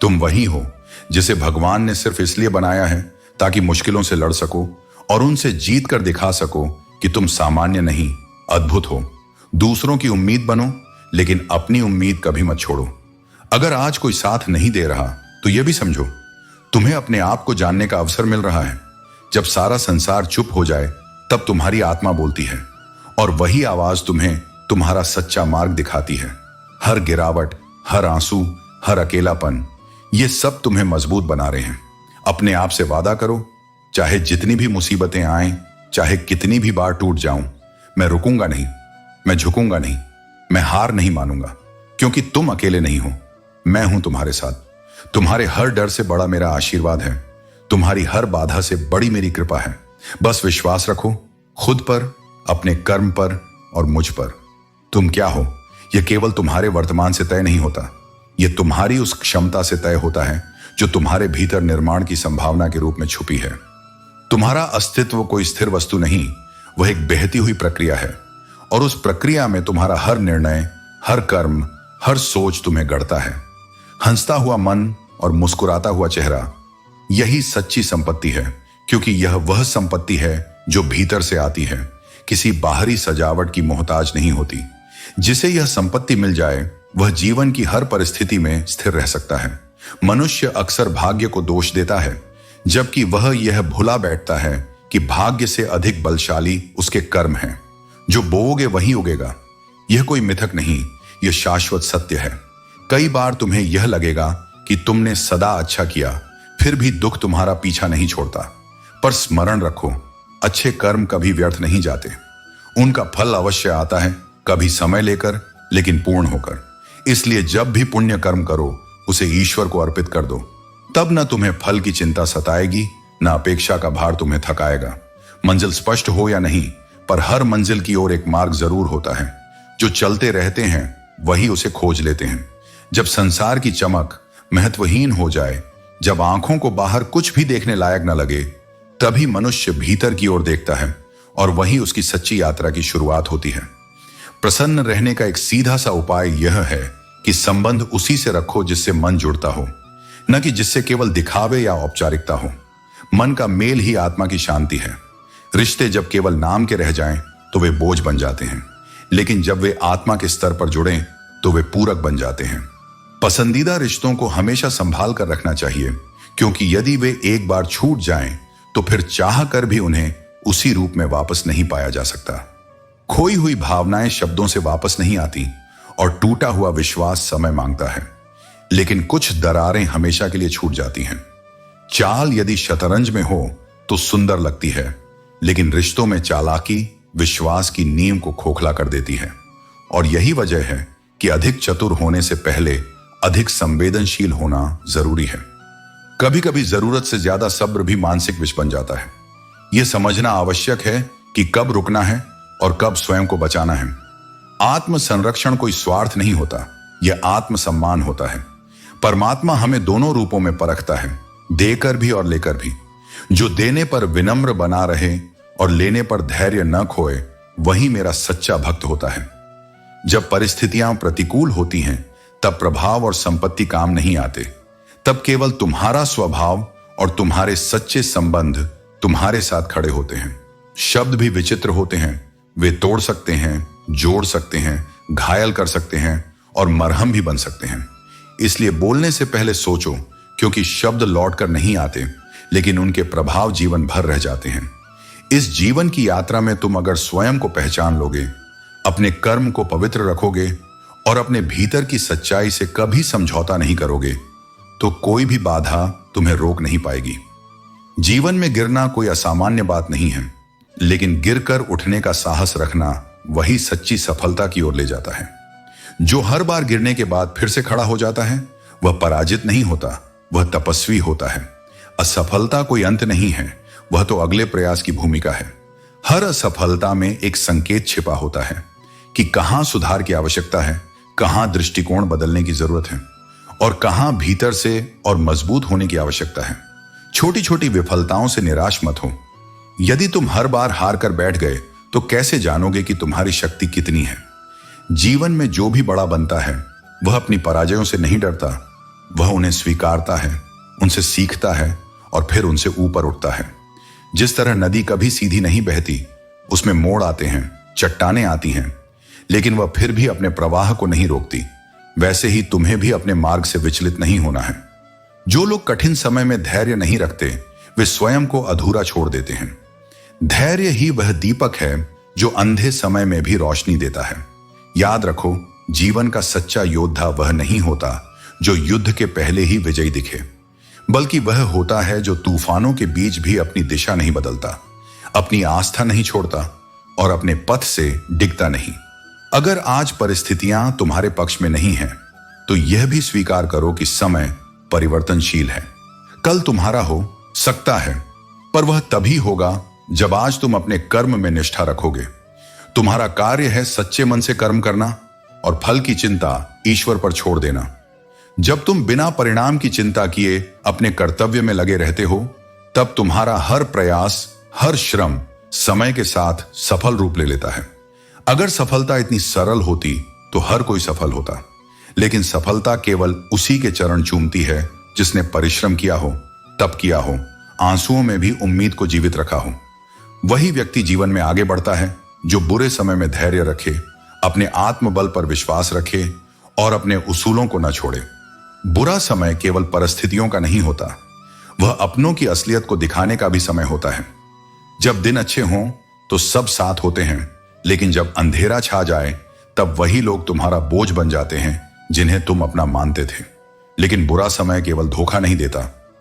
तुम वही हो जिसे भगवान ने सिर्फ इसलिए बनाया है ताकि मुश्किलों से लड़ सको और उनसे जीत कर दिखा सको कि तुम सामान्य नहीं, अद्भुत हो। दूसरों की उम्मीद बनो, लेकिन अपनी उम्मीद कभी मत छोड़ो। अगर आज कोई साथ नहीं दे रहा तो यह भी समझो, तुम्हें अपने आप को जानने का अवसर मिल रहा है। जब सारा संसार चुप हो जाए, तब तुम्हारी आत्मा बोलती है, और वही आवाज तुम्हें तुम्हारा सच्चा मार्ग दिखाती है। हर गिरावट, हर आंसू, हर अकेलापन, ये सब तुम्हें मजबूत बना रहे हैं। अपने आप से वादा करो, चाहे जितनी भी मुसीबतें आएं, चाहे कितनी भी बार टूट जाऊं, मैं रुकूंगा नहीं, मैं झुकूंगा नहीं, मैं हार नहीं मानूंगा, क्योंकि तुम अकेले नहीं हो। मैं हूं तुम्हारे साथ। तुम्हारे हर डर से बड़ा मेरा आशीर्वाद है, तुम्हारी हर बाधा से बड़ी मेरी कृपा है। बस विश्वास रखो, खुद पर, अपने कर्म पर और मुझ पर। तुम क्या हो, यह केवल तुम्हारे वर्तमान से तय नहीं होता, यह तुम्हारी उस क्षमता से तय होता है जो तुम्हारे भीतर निर्माण की संभावना के रूप में छुपी है। तुम्हारा अस्तित्व कोई स्थिर वस्तु नहीं, वह एक बहती हुई प्रक्रिया है, और उस प्रक्रिया में तुम्हारा हर निर्णय, हर कर्म, हर सोच तुम्हें गढ़ता है। हंसता हुआ मन और मुस्कुराता हुआ चेहरा, यही सच्ची संपत्ति है, क्योंकि यह वह संपत्ति है जो भीतर से आती है, किसी बाहरी सजावट की मोहताज नहीं होती। जिसे यह संपत्ति मिल जाए, वह जीवन की हर परिस्थिति में स्थिर रह सकता है। मनुष्य अक्सर भाग्य को दोष देता है, जबकि वह यह भुला बैठता है कि भाग्य से अधिक बलशाली उसके कर्म हैं। जो बोओगे वही उगेगा। यह कोई मिथक नहीं, यह शाश्वत सत्य है। कई बार तुम्हें यह लगेगा कि तुमने सदा अच्छा किया, फिर भी दुख तुम्हारा पीछा नहीं छोड़ता। पर स्मरण रखो, अच्छे कर्म कभी व्यर्थ नहीं जाते। उनका फल अवश्य आता है, कभी समय लेकर, लेकिन पूर्ण होकर। इसलिए जब भी पुण्य कर्म करो, उसे ईश्वर को अर्पित कर दो। तब न तुम्हें फल की चिंता सताएगी, न अपेक्षा का भार तुम्हें थकाएगा। मंजिल स्पष्ट हो या नहीं, पर हर मंजिल की ओर एक मार्ग जरूर होता है। जो चलते रहते हैं वही उसे खोज लेते हैं। जब संसार की चमक महत्वहीन हो जाए, जब आंखों को बाहर कुछ भी देखने लायक न लगे, तभी मनुष्य भीतर की ओर देखता है और वही उसकी सच्ची यात्रा की शुरुआत होती है। प्रसन्न रहने का एक सीधा सा उपाय यह है कि संबंध उसी से रखो जिससे मन जुड़ता हो, न कि जिससे केवल दिखावे या औपचारिकता हो। मन का मेल ही आत्मा की शांति है। रिश्ते जब केवल नाम के रह जाएं तो वे बोझ बन जाते हैं, लेकिन जब वे आत्मा के स्तर पर जुड़ें तो वे पूरक बन जाते हैं। पसंदीदा रिश्तों को हमेशा संभाल कर रखना चाहिए, क्योंकि यदि वे एक बार छूट जाएं तो फिर चाह कर भी उन्हें उसी रूप में वापस नहीं पाया जा सकता। खोई हुई भावनाएं शब्दों से वापस नहीं आती और टूटा हुआ विश्वास समय मांगता है, लेकिन कुछ दरारें हमेशा के लिए छूट जाती हैं। चाल यदि शतरंज में हो तो सुंदर लगती है, लेकिन रिश्तों में चालाकी विश्वास की नींव को खोखला कर देती है। और यही वजह है कि अधिक चतुर होने से पहले अधिक संवेदनशील होना जरूरी है। कभी कभी जरूरत से ज्यादा सब्र भी मानसिक विष बन जाता है। यह समझना आवश्यक है कि कब रुकना है और कब स्वयं को बचाना है। आत्म संरक्षण कोई स्वार्थ नहीं होता, यह आत्म सम्मान होता है। परमात्मा हमें दोनों रूपों में परखता है, देकर भी और लेकर भी। जो देने पर विनम्र बना रहे और लेने पर धैर्य न खोए, वही मेरा सच्चा भक्त होता है। जब परिस्थितियां प्रतिकूल होती हैं, तब प्रभाव और संपत्ति काम नहीं आते। तब केवल तुम्हारा स्वभाव और तुम्हारे सच्चे संबंध तुम्हारे साथ खड़े होते हैं। शब्द भी विचित्र होते हैं, वे तोड़ सकते हैं, जोड़ सकते हैं, घायल कर सकते हैं और मरहम भी बन सकते हैं। इसलिए बोलने से पहले सोचो, क्योंकि शब्द लौट कर नहीं आते, लेकिन उनके प्रभाव जीवन भर रह जाते हैं। इस जीवन की यात्रा में तुम अगर स्वयं को पहचान लोगे, अपने कर्म को पवित्र रखोगे और अपने भीतर की सच्चाई से कभी समझौता नहीं करोगे, तो कोई भी बाधा तुम्हें रोक नहीं पाएगी। जीवन में गिरना कोई असामान्य बात नहीं है, लेकिन गिरकर उठने का साहस रखना वही सच्ची सफलता की ओर ले जाता है। जो हर बार गिरने के बाद फिर से खड़ा हो जाता है, वह पराजित नहीं होता, वह तपस्वी होता है। असफलता कोई अंत नहीं है, वह तो अगले प्रयास की भूमिका है। हर असफलता में एक संकेत छिपा होता है कि कहां सुधार की आवश्यकता है, कहां दृष्टिकोण बदलने की जरूरत है और कहां भीतर से और मजबूत होने की आवश्यकता है। छोटी छोटी विफलताओं से निराश मत हो। यदि तुम हर बार हार कर बैठ गए तो कैसे जानोगे कि तुम्हारी शक्ति कितनी है। जीवन में जो भी बड़ा बनता है, वह अपनी पराजयों से नहीं डरता, वह उन्हें स्वीकारता है, उनसे सीखता है और फिर उनसे ऊपर उठता है। जिस तरह नदी कभी सीधी नहीं बहती, उसमें मोड़ आते हैं, चट्टानें आती हैं, लेकिन वह फिर भी अपने प्रवाह को नहीं रोकती, वैसे ही तुम्हें भी अपने मार्ग से विचलित नहीं होना है। जो लोग कठिन समय में धैर्य नहीं रखते, वे स्वयं को अधूरा छोड़ देते हैं। धैर्य ही वह दीपक है जो अंधे समय में भी रोशनी देता है। याद रखो, जीवन का सच्चा योद्धा वह नहीं होता जो युद्ध के पहले ही विजयी दिखे, बल्कि वह होता है जो तूफानों के बीच भी अपनी दिशा नहीं बदलता, अपनी आस्था नहीं छोड़ता और अपने पथ से डिगता नहीं। अगर आज परिस्थितियां तुम्हारे पक्ष में नहीं हैं, तो यह भी स्वीकार करो कि समय परिवर्तनशील है। कल तुम्हारा हो सकता है, पर वह तभी होगा जब आज तुम अपने कर्म में निष्ठा रखोगे। तुम्हारा कार्य है सच्चे मन से कर्म करना और फल की चिंता ईश्वर पर छोड़ देना। जब तुम बिना परिणाम की चिंता किए अपने कर्तव्य में लगे रहते हो, तब तुम्हारा हर प्रयास, हर श्रम समय के साथ सफल रूप ले लेता है। अगर सफलता इतनी सरल होती तो हर कोई सफल होता, लेकिन सफलता केवल उसी के चरण चूमती है जिसने परिश्रम किया हो, तप किया हो, आंसुओं में भी उम्मीद को जीवित रखा हो। वही व्यक्ति जीवन में आगे बढ़ता है जो बुरे समय में धैर्य रखे, अपने आत्मबल पर विश्वास रखे और अपने उसूलों को न छोड़े। बुरा समय केवल परिस्थितियों का नहीं होता, वह अपनों की असलियत को दिखाने का भी समय होता है। जब दिन अच्छे हों तो सब साथ होते हैं, लेकिन जब अंधेरा छा जाए तब वही लोग तुम्हारा बोझ बन जाते हैं जिन्हें तुम अपना मानते थे। लेकिन बुरा समय केवल धोखा नहीं देता,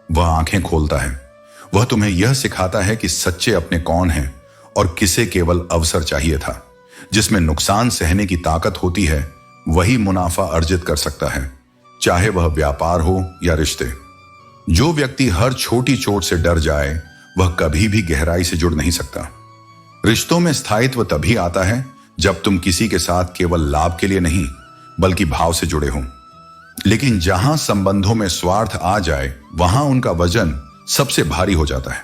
वह आंखें खोलता है। वह तुम्हें यह सिखाता है कि सच्चे अपने कौन हैं और किसे केवल अवसर चाहिए था। जिसमें नुकसान सहने की ताकत होती है वही मुनाफा अर्जित कर सकता है, चाहे वह व्यापार हो या रिश्ते। जो व्यक्ति हर छोटी चोट से डर जाए वह कभी भी गहराई से जुड़ नहीं सकता। रिश्तों में स्थायित्व तभी आता है जब तुम किसी के साथ केवल लाभ के लिए नहीं बल्कि भाव से जुड़े हो। लेकिन जहां संबंधों में स्वार्थ आ जाए वहां उनका वजन सबसे भारी हो जाता है,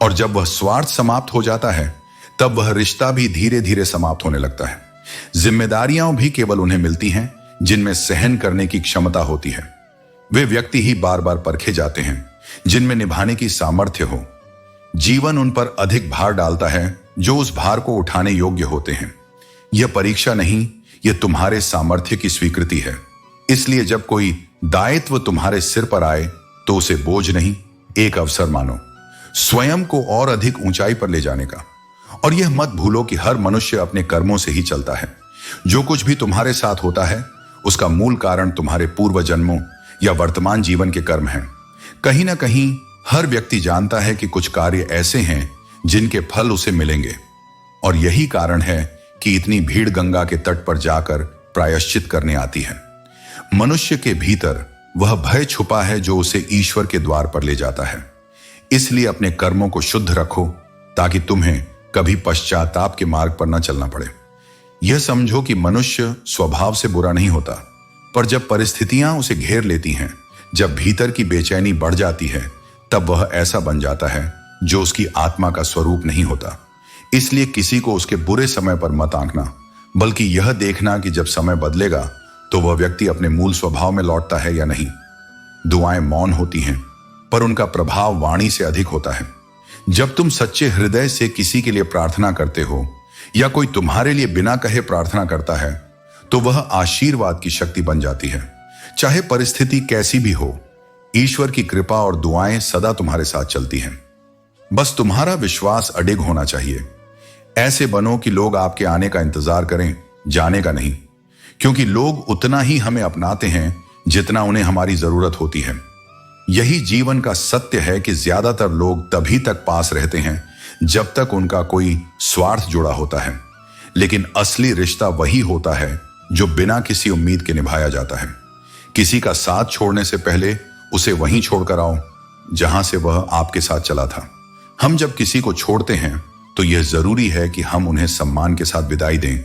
और जब वह स्वार्थ समाप्त हो जाता है तब वह रिश्ता भी धीरे धीरे समाप्त होने लगता है। जिम्मेदारियां भी केवल उन्हें मिलती हैं जिनमें सहन करने की क्षमता होती है। वे व्यक्ति ही बार बार परखे जाते हैं जिनमें निभाने की सामर्थ्य हो। जीवन उन पर अधिक भार डालता है जो उस भार को उठाने योग्य होते हैं। यह परीक्षा नहीं, यह तुम्हारे सामर्थ्य की स्वीकृति है। इसलिए जब कोई दायित्व तुम्हारे सिर पर आए तो उसे बोझ नहीं, एक अवसर मानो स्वयं को और अधिक ऊंचाई पर ले जाने का। और यह मत भूलो कि हर मनुष्य अपने कर्मों से ही चलता है। जो कुछ भी तुम्हारे साथ होता है उसका मूल कारण तुम्हारे पूर्व जन्मों या वर्तमान जीवन के कर्म हैं। कहीं ना कहीं हर व्यक्ति जानता है कि कुछ कार्य ऐसे हैं जिनके फल उसे मिलेंगे, और यही कारण है कि इतनी भीड़ गंगा के तट पर जाकर प्रायश्चित करने आती है। मनुष्य के भीतर वह भय छुपा है जो उसे ईश्वर के द्वार पर ले जाता है। इसलिए अपने कर्मों को शुद्ध रखो ताकि तुम्हें कभी पश्चाताप के मार्ग पर न चलना पड़े। यह समझो कि मनुष्य स्वभाव से बुरा नहीं होता, पर जब परिस्थितियां उसे घेर लेती हैं, जब भीतर की बेचैनी बढ़ जाती है, तब वह ऐसा बन जाता है जो उसकी आत्मा का स्वरूप नहीं होता। इसलिए किसी को उसके बुरे समय पर मत आंकना, बल्कि यह देखना कि जब समय बदलेगा तो वह व्यक्ति अपने मूल स्वभाव में लौटता है या नहीं। दुआएं मौन होती हैं, पर उनका प्रभाव वाणी से अधिक होता है। जब तुम सच्चे हृदय से किसी के लिए प्रार्थना करते हो या कोई तुम्हारे लिए बिना कहे प्रार्थना करता है तो वह आशीर्वाद की शक्ति बन जाती है। चाहे परिस्थिति कैसी भी हो, ईश्वर की कृपा और दुआएं सदा तुम्हारे साथ चलती हैं। बस तुम्हारा विश्वास अडिग होना चाहिए। ऐसे बनो कि लोग आपके आने का इंतजार करें, जाने का नहीं, क्योंकि लोग उतना ही हमें अपनाते हैं जितना उन्हें हमारी जरूरत होती है। यही जीवन का सत्य है कि ज्यादातर लोग तभी तक पास रहते हैं जब तक उनका कोई स्वार्थ जुड़ा होता है, लेकिन असली रिश्ता वही होता है जो बिना किसी उम्मीद के निभाया जाता है। किसी का साथ छोड़ने से पहले उसे वहीं छोड़कर आओ जहां से वह आपके साथ चला था। हम जब किसी को छोड़ते हैं तो यह जरूरी है कि हम उन्हें सम्मान के साथ विदाई दें,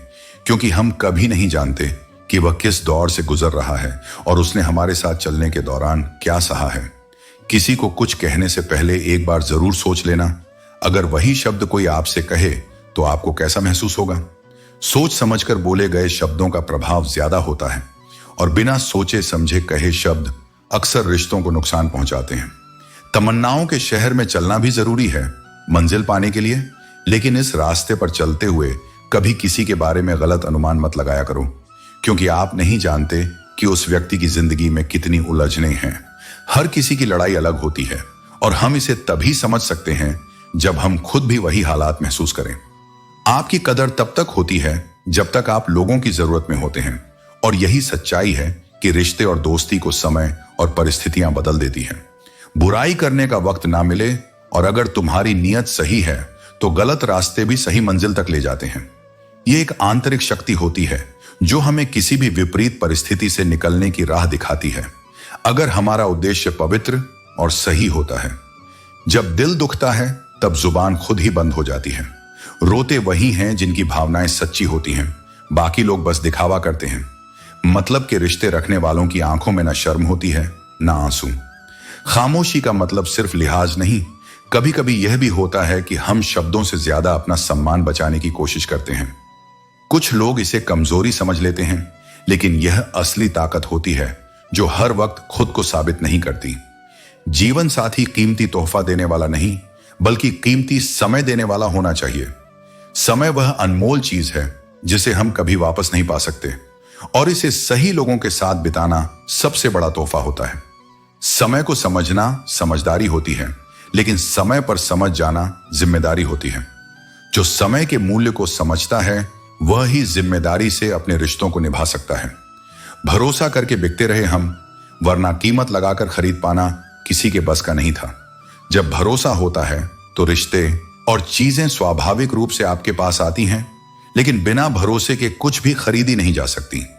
क्योंकि हम कभी नहीं जानते कि वह किस दौर से गुजर रहा है और उसने हमारे साथ चलने के दौरान क्या सहा है। किसी को कुछ कहने से पहले एक बार जरूर सोच लेना, अगर वही शब्द कोई आपसे कहे तो आपको कैसा महसूस होगा। सोच समझकर बोले गए शब्दों का प्रभाव ज्यादा होता है, और बिना सोचे समझे कहे शब्द अक्सर रिश्तों को नुकसान पहुंचाते हैं। तमन्नाओं के शहर में चलना भी जरूरी है मंजिल पाने के लिए, लेकिन इस रास्ते पर चलते हुए कभी किसी के बारे में गलत अनुमान मत लगाया करो, क्योंकि आप नहीं जानते कि उस व्यक्ति की जिंदगी में कितनी उलझनें हैं। हर किसी की लड़ाई अलग होती है, और हम इसे तभी समझ सकते हैं जब हम खुद भी वही हालात महसूस करें। आपकी कदर तब तक होती है जब तक आप लोगों की जरूरत में होते हैं, और यही सच्चाई है कि रिश्ते और दोस्ती को समय और परिस्थितियां बदल देती हैं। बुराई करने का वक्त ना मिले, और अगर तुम्हारी नीयत सही है तो गलत रास्ते भी सही मंजिल तक ले जाते हैं। ये एक आंतरिक शक्ति होती है जो हमें किसी भी विपरीत परिस्थिति से निकलने की राह दिखाती है, अगर हमारा उद्देश्य पवित्र और सही होता है। जब दिल दुखता है तब जुबान खुद ही बंद हो जाती है। रोते वही हैं जिनकी भावनाएं सच्ची होती हैं, बाकी लोग बस दिखावा करते हैं। मतलब के रिश्ते रखने वालों की आंखों में ना शर्म होती है ना आंसू। खामोशी का मतलब सिर्फ लिहाज नहीं, कभी कभी यह भी होता है कि हम शब्दों से ज्यादा अपना सम्मान बचाने की कोशिश करते हैं। कुछ लोग इसे कमजोरी समझ लेते हैं, लेकिन यह असली ताकत होती है जो हर वक्त खुद को साबित नहीं करती। जीवन साथी कीमती तोहफा देने वाला नहीं, बल्कि कीमती समय देने वाला होना चाहिए। समय वह अनमोल चीज है जिसे हम कभी वापस नहीं पा सकते, और इसे सही लोगों के साथ बिताना सबसे बड़ा तोहफा होता है। समय को समझना समझदारी होती है, लेकिन समय पर समझ जाना जिम्मेदारी होती है। जो समय के मूल्य को समझता है वह ही जिम्मेदारी से अपने रिश्तों को निभा सकता है। भरोसा करके बिकते रहे हम, वरना कीमत लगाकर खरीद पाना किसी के बस का नहीं था। जब भरोसा होता है तो रिश्ते और चीजें स्वाभाविक रूप से आपके पास आती हैं, लेकिन बिना भरोसे के कुछ भी खरीदी नहीं जा सकती।